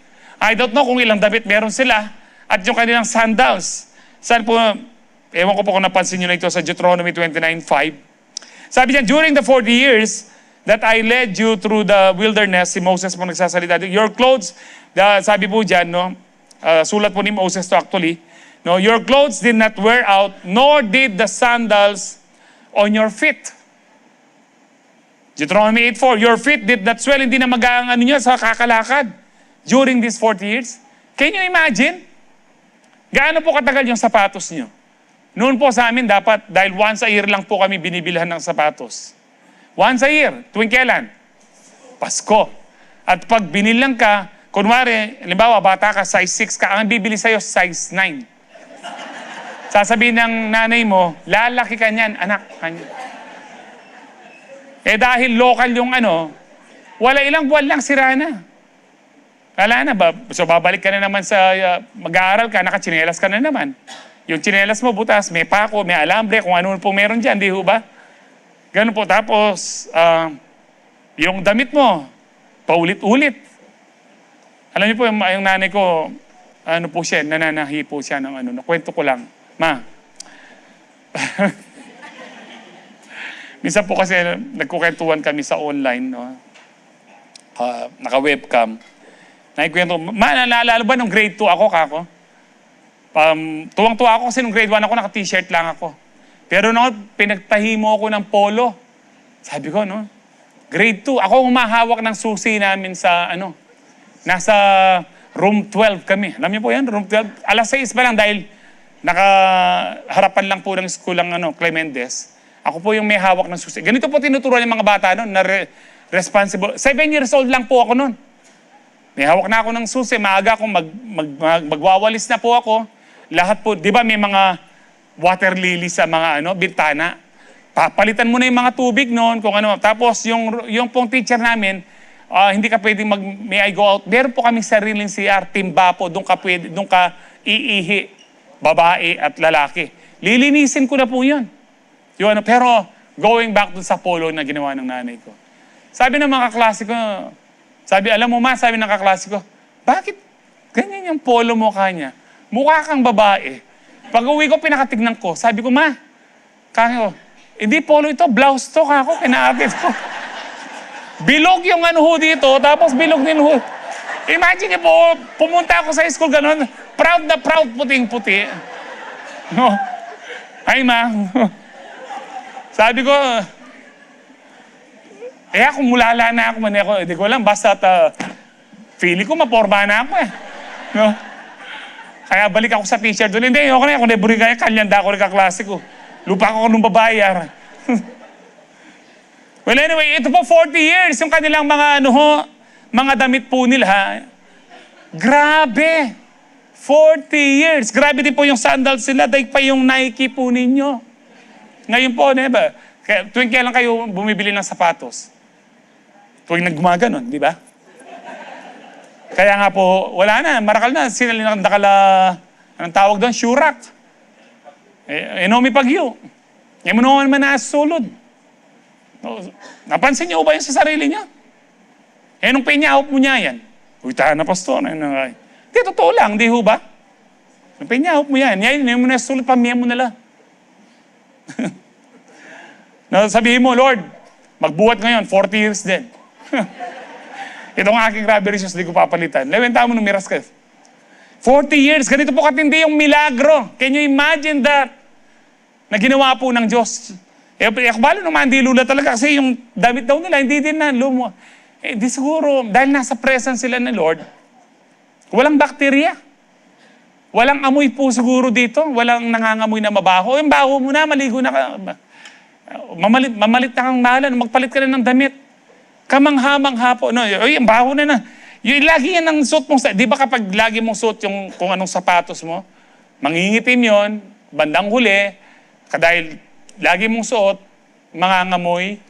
I don't know kung ilang damit meron sila. At yung kanilang sandals. Saan po, ewan ko po kung napansin nyo na ito sa Deuteronomy 29:5. Sabi niya, during the 40 years that I led you through the wilderness, si Moses po nagsasalita, your clothes, sabi po dyan, no, sulat po ni Moses to actually, no, your clothes did not wear out, nor did the sandals on your feet. Deuteronomy 8:4, your feet did not swell, hindi na mag-aang nyo sa kakalakad during these 40 years. Can you imagine? Gaano po katagal yung sapatos nyo? Noon po sa amin dapat, dahil once a year lang po kami binibilhan ng sapatos. Once a year. Tuwing kailan? Pasko. At pag binilang ka, kunwari, halimbawa, bata ka, size 6 ka, ang bibili sa'yo, size 9. Sasabihin ng nanay mo, lalaki ka niyan, anak. Eh dahil local yung wala ilang buwan lang, sira na. Wala na ba? So babalik ka na naman sa mag-aaral ka, nakachinelas ka na naman. Yung chinelas mo butas, may pako, may alambre, kung ano po meron dyan, di ho ba? Ganun po. Tapos, yung damit mo, paulit-ulit. Alam niyo po, yung nanay ko, po siya, nananahi po siya ng nakwento ko lang. Ma, minsan po kasi nagkukwentuhan kami sa online, no? Naka-webcam. Nakikwento, naalala ba nung grade 2 ako, kako? Tuwang-tuwa ako kasi nung grade 1 ako, naka-t-shirt lang ako. Pero pinagtahi mo ako ng polo. Sabi ko, no? Grade 2, ako humahawak ng susi namin sa, nasa room 12 kami. Alam niyo po yan, room 12. Alas 6 pa lang dahil nakaharapan lang po ng school ang Clemendes. Ako po yung may hawak ng susi. Ganito po tinuturuan ng mga bata noon, na responsible. 7 years old lang po ako noon. May hawak na ako ng susi, maaga akong magwawalis na po ako. Lahat po, di ba may mga water lily sa mga bintana? Papalitan mo na yung mga tubig noon, kung ano. Tapos yung pong teacher namin, hindi ka pwedeng may I go out. Meron po kami sariling CR, timba po, doon ka iihi, babae at lalaki. Lilinisin ko na po yun. Pero going back dun sa polo na ginawa ng nanay ko. Sabi ng mga kaklase ko, alam mo ma, sabi ng kaklase ko, bakit ganyan yung polo mukha niya? Mukha kang babae. Pag uwi ko, pinakatignan ko. Sabi ko, ma, hindi polo ito, blouse to, kako, kinaakit ko. Bilog yung dito, tapos bilog din ho. Imagine niyo po, pumunta ako sa school ganun, proud na proud, puting-puti. No? Ay ma, sabi ko, kung mulala na ako, hindi ko alam, basta feeling ko maporma na ako No? Kaya balik ako sa t-shirt doon. Hindi, ako na, ako na kaya kanyanda ako rin kaklase ko. Lupa ko nung babayar. Well, anyway, ito po 40 years, yung kanilang mga damit po nila. Grabe! 40 years. Grabe din po yung sandals sila, daig pa yung Nike po ninyo. Ngayon po, diba? Tuwing kailan kayo bumibili ng sapatos? Tuwing naggumaganon, di ba? Kaya nga po, wala na, marakal na. Anong tawag doon? Shurak. Enomi pagyo. Ngayon mo naman nasusulod. Napansin niyo ba yun sa sarili niya? Nung pinyahop mo niya yan. Uy, tahan na pastor. Di, totoo lang, di ho ba? Nung pinyahop mo yan. Ngayon mo nasusulod, pamiyam mo nila. Sabihin mo, Lord, magbuhat ngayon, 40 years din. Itong aking rubber shoes, di ko papalitan. Lewenta mo nung miras ka. 40 years, ganito po katindi yung milagro. Can you imagine that? Na ginawa po ng Diyos. Balo naman, hindi lula talaga kasi yung damit daw nila, hindi din na lumo. Di siguro, dahil nasa presence sila ng Lord, walang bakterya. Walang amoy po siguro dito. Walang nangangamoy na mabaho. Yung baho mo na, maligo na ka. Mamalit na kang mahalan. Magpalit ka na ng damit. Kamangha-mangha po. Yung baho na. Yung lagi yan ang suot mong, di ba kapag lagi mong suot yung kung anong sapatos mo, mangingitim yon, bandang huli, dahil lagi mong suot, mangangamoy,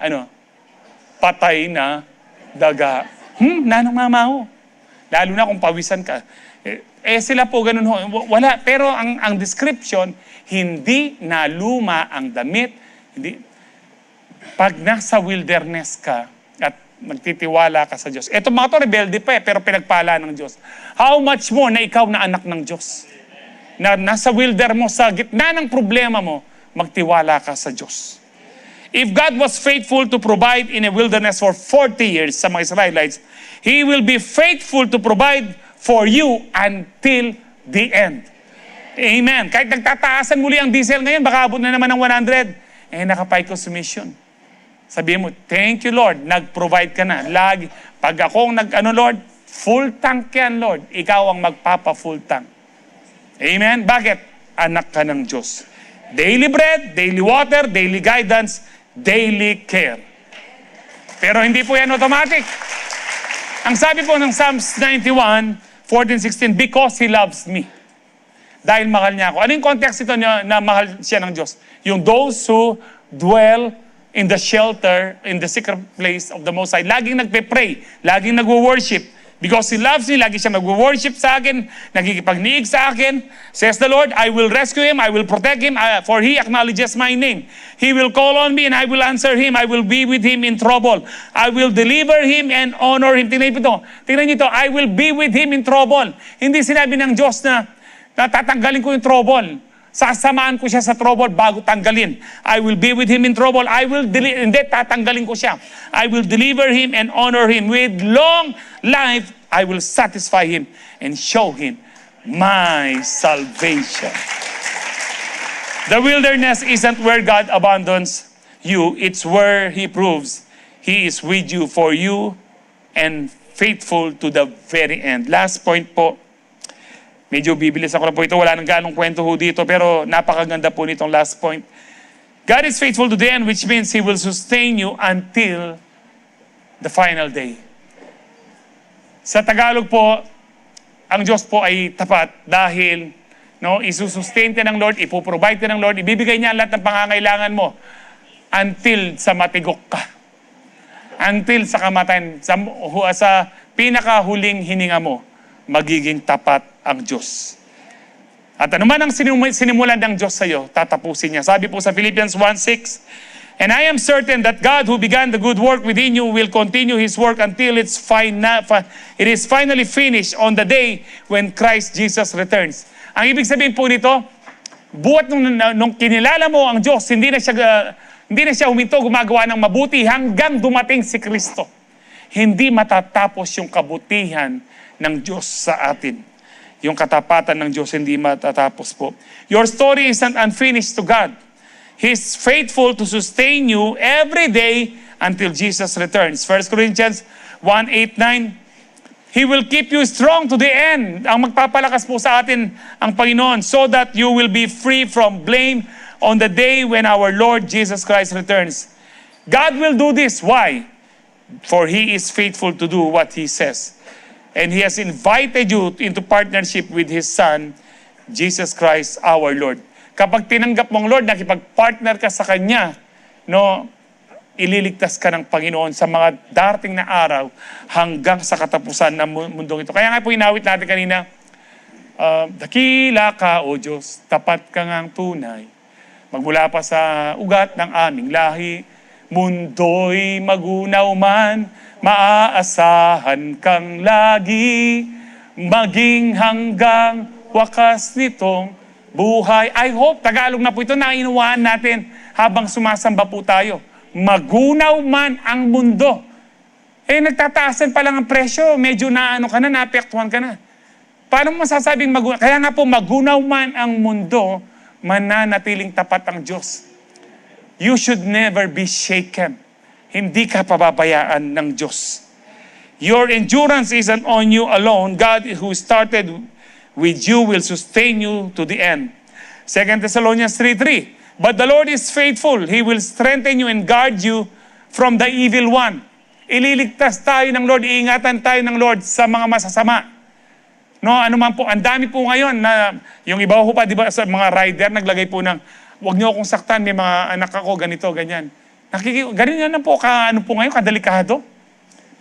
patay na daga. Nanong mamaho. Lalo na kung pawisan ka. Sila po ganun ho. Wala. Pero ang description, hindi na luma ang damit. Hindi. Pag nasa wilderness ka at nagtitiwala ka sa Diyos. Ito mga to, rebelde pa pero pinagpala ng Diyos. How much more na ikaw na anak ng Diyos? Na nasa wilderness mo, sa gitna ng problema mo, magtiwala ka sa Diyos. If God was faithful to provide in a wilderness for 40 years sa mga Israelites, He will be faithful to provide for you until the end. Amen. Kahit nagtataasan muli ang diesel ngayon, baka abot na naman ng 100. Nakapay-cost mission. Sabihin mo, thank you Lord, nag-provide ka na. Lagi. Pag akong Lord, full tank yan Lord. Ikaw ang magpapa-full tank. Amen? Bakit? Anak ka ng Diyos. Daily bread, daily water, daily guidance, daily care. Pero hindi po yan automatic. Ang sabi po ng Psalms 91, 14-16, because He loves me. Dahil mahal niya ako. Ano yung context ito na mahal siya ng Diyos? Yung those who dwell in the shelter, in the secret place of the Most High. Laging nagpe-pray, laging nagwo-worship. Because He loves me, lagi siya nagwo-worship sa akin, nagkikipagniig sa akin. Says the Lord, I will rescue him, I will protect him, for He acknowledges my name. He will call on me and I will answer him. I will be with him in trouble. I will deliver him and honor him. Tingnan niyo ito, I will be with him in trouble. Hindi sinabi ng Diyos na tatanggalin ko yung trouble. Sasamaan ko siya sa trouble bago tanggalin. I will be with him in trouble. Hindi, tatanggalin ko siya. I will deliver him and honor him. With long life, I will satisfy him and show him my salvation. The wilderness isn't where God abandons you. It's where He proves He is with you, for you, and faithful to the very end. Last point po. Medyo bibilis ako na po ito. Wala nang ganong kwento ho dito. Pero napakaganda po nitong last point. God is faithful to the end, which means He will sustain you until the final day. Sa Tagalog po, ang Diyos po ay tapat dahil isusustain ka ng Lord, ipoprovide ka ng Lord, ibibigay niya lahat ng pangangailangan mo until sa matigok ka. Until sa kamatayan, sa pinakahuling hininga mo, magiging tapat ang Diyos. At anuman ang sinimulan ng Diyos sa iyo, tatapusin niya. Sabi po sa Philippians 1:6, and I am certain that God who began the good work within you will continue His work until it is finally finished on the day when Christ Jesus returns. Ang ibig sabihin po nito, buhat nung kinilala mo ang Diyos, hindi na siya huminto gumagawa ng mabuti hanggang dumating si Kristo. Hindi matatapos yung kabutihan ng Diyos sa atin. Yung katapatan ng Diyos hindi matatapos po. Your story isn't unfinished to God. He's faithful to sustain you every day until Jesus returns. 1 Corinthians 1:8-9, He will keep you strong to the end. Ang magpapalakas po sa atin ang Panginoon so that you will be free from blame on the day when our Lord Jesus Christ returns. God will do this. Why? For He is faithful to do what He says. And He has invited you into partnership with His Son, Jesus Christ our Lord. Kapag tinanggap mong Lord, nakipag-partner ka sa Kanya, ililigtas ka ng Panginoon sa mga darating na araw hanggang sa katapusan ng mundong ito. Kaya nga po inawit natin kanina, dakila ka, O Diyos, tapat ka ngang tunay. Magmula pa sa ugat ng aming lahi, mundo'y magunaw man, maaasahan kang lagi, maging hanggang wakas nitong buhay. I hope, Tagalog na po ito, nainuwaan natin habang sumasamba po tayo. Magunaw man ang mundo. Nagtataasan pa lang ang presyo, medyo naapektuhan ka na. Paano mo masasabing magunaw? Kaya nga po, magunaw man ang mundo, mananatiling tapat ang Diyos. You should never be shaken. Hindi ka pababayaan ng Diyos. Your endurance isn't on you alone. God who started with you will sustain you to the end. 2 Thessalonians 3:3. But the Lord is faithful. He will strengthen you and guard you from the evil one. Ililigtas tayo ng Lord, iingatan tayo ng Lord sa mga masasama. No, ano man po, ang dami po ngayon na yung iba po pa, di ba, sa mga rider, naglagay po ng, huwag niyo akong saktan, may mga anak ako, ganito, ganyan. Ganyan na po, ano po ngayon, kadelikado.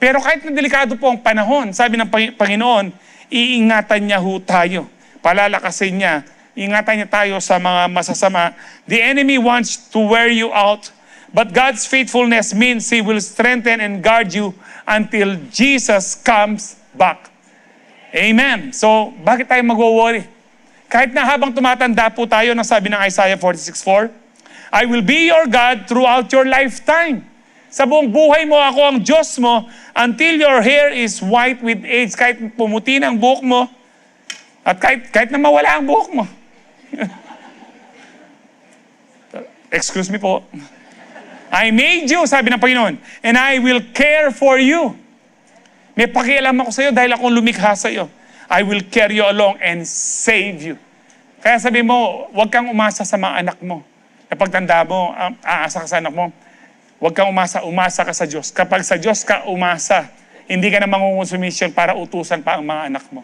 Pero kahit na delikado po ang panahon, sabi ng Panginoon, iingatan niya ho tayo. Palalakasin niya, ingatan niya tayo sa mga masasama. The enemy wants to wear you out, but God's faithfulness means He will strengthen and guard you until Jesus comes back. Amen. So, bakit tayo mag-worry? Kahit na habang tumatanda po tayo, nasabi ng Isaiah 46:4, I will be your God throughout your lifetime. Sa buong buhay mo, ako ang Diyos mo until your hair is white with age. Kahit pumuti ng buhok mo, at kahit na mawala ang buhok mo. Excuse me po. I made you, sabi ng Panginoon, and I will care for you. May pakialam ako sa iyo dahil akong lumikha sa iyo. I will carry you along and save you. Kaya sabi mo, huwag kang umasa sa mga anak mo. Kapag tanda mo, aasa ka sa anak mo, huwag kang umasa ka sa Diyos. Kapag sa Diyos ka umasa, hindi ka na mangungonsumisyon para utusan pa ang mga anak mo.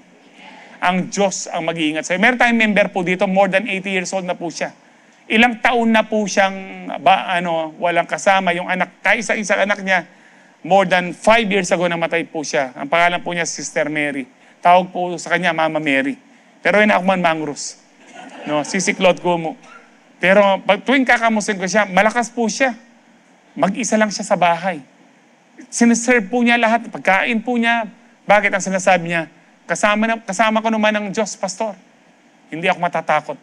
Ang Diyos ang mag-iingat sa'yo. Meron tayong member po dito, more than 80 years old na po siya. Ilang taon na po siyang walang kasama. Yung anak, kaisa-isa anak niya, more than 5 years ago namatay po siya. Ang pangalan po niya, Sister Mary. Tawag po sa kanya, Mama Mary. Pero yun ako man Mangrus. No, sisiklot ko mo. Pero pag tuwing kakamusin ko siya, malakas po siya. Mag-isa lang siya sa bahay. Siniserve po niya lahat. Pagkain po niya. Bakit ang sinasabi niya? Kasama ko naman ng Diyos, Pastor. Hindi ako matatakot.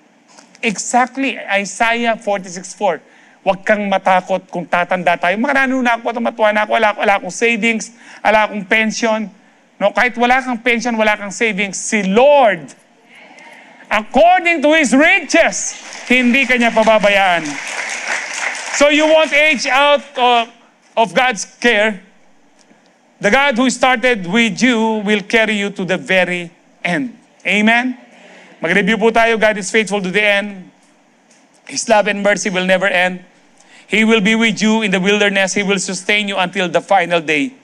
Exactly, Isaiah 46:4. Huwag kang matakot kung tatanda tayo. Marano na ako, matuwa na ako, wala akong savings, wala akong pension. No, kahit wala kang pension, wala kang savings, si Lord, according to His riches, hindi kanya pababayaan. So you won't age out of God's care. The God who started with you will carry you to the very end. Amen? Mag-review po tayo. God is faithful to the end. His love and mercy will never end. He will be with you in the wilderness. He will sustain you until the final day.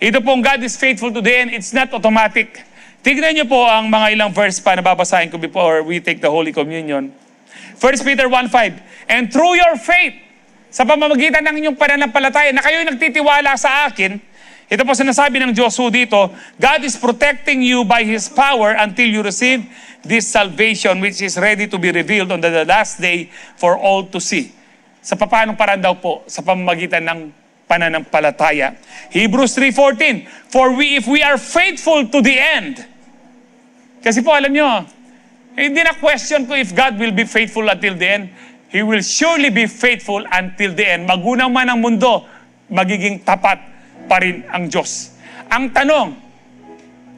Ito pong God is faithful to the end. It's not automatic. Tignan niyo po ang mga ilang verse pa na babasahin ko before we take the Holy Communion. 1 Peter 1:5. And through your faith, sa pamamagitan ng inyong pananampalataya na kayo'y nagtitiwala sa akin, ito po sinasabi ng Diyos dito, God is protecting you by His power until you receive this salvation which is ready to be revealed on the last day for all to see. Sa paanong paraan daw po? Sa pamamagitan ng pananampalataya. Hebrews 3:14, for if we are faithful to the end. Kasi po alam nyo, hindi na question ko if God will be faithful until the end. He will surely be faithful until the end. Magunaw man ang mundo, magiging tapat pa rin ang Diyos. Ang tanong,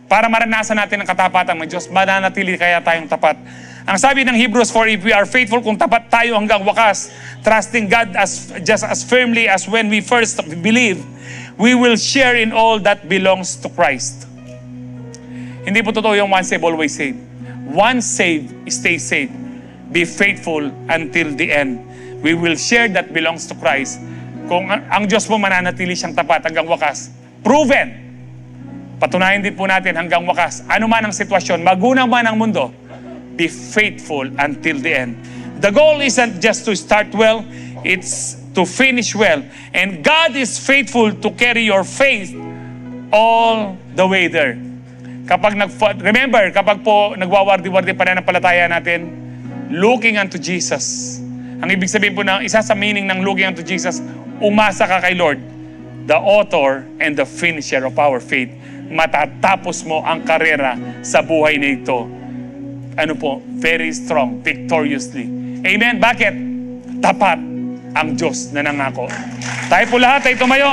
para maranasan natin ang katapatan ng Diyos, mananatili kaya tayong tapat? Ang sabi ng Hebrews 4, if we are faithful, kung tapat tayo hanggang wakas, trusting God just as firmly as when we first believed, we will share in all that belongs to Christ. Hindi po totoo yung once saved, always saved. Once saved, stay saved. Be faithful until the end. We will share that belongs to Christ. Kung ang Diyos mo mananatili siyang tapat hanggang wakas, proven. Patunayan din po natin hanggang wakas. Ano man ang sitwasyon, magunaw man ang mundo, be faithful until the end. The goal isn't just to start well, it's to finish well. And God is faithful to carry your faith all the way there. Remember, kapag po nagwawardi-wardi pananampalataya natin, looking unto Jesus. Ang ibig sabihin po na isa sa meaning ng looking unto Jesus, umasa ka kay Lord, the author and the finisher of our faith. Matatapos mo ang karera sa buhay na ito. Very strong, victoriously. Amen? Bakit? Tapat ang Diyos na nangako. Tayo po lahat ay tumayo.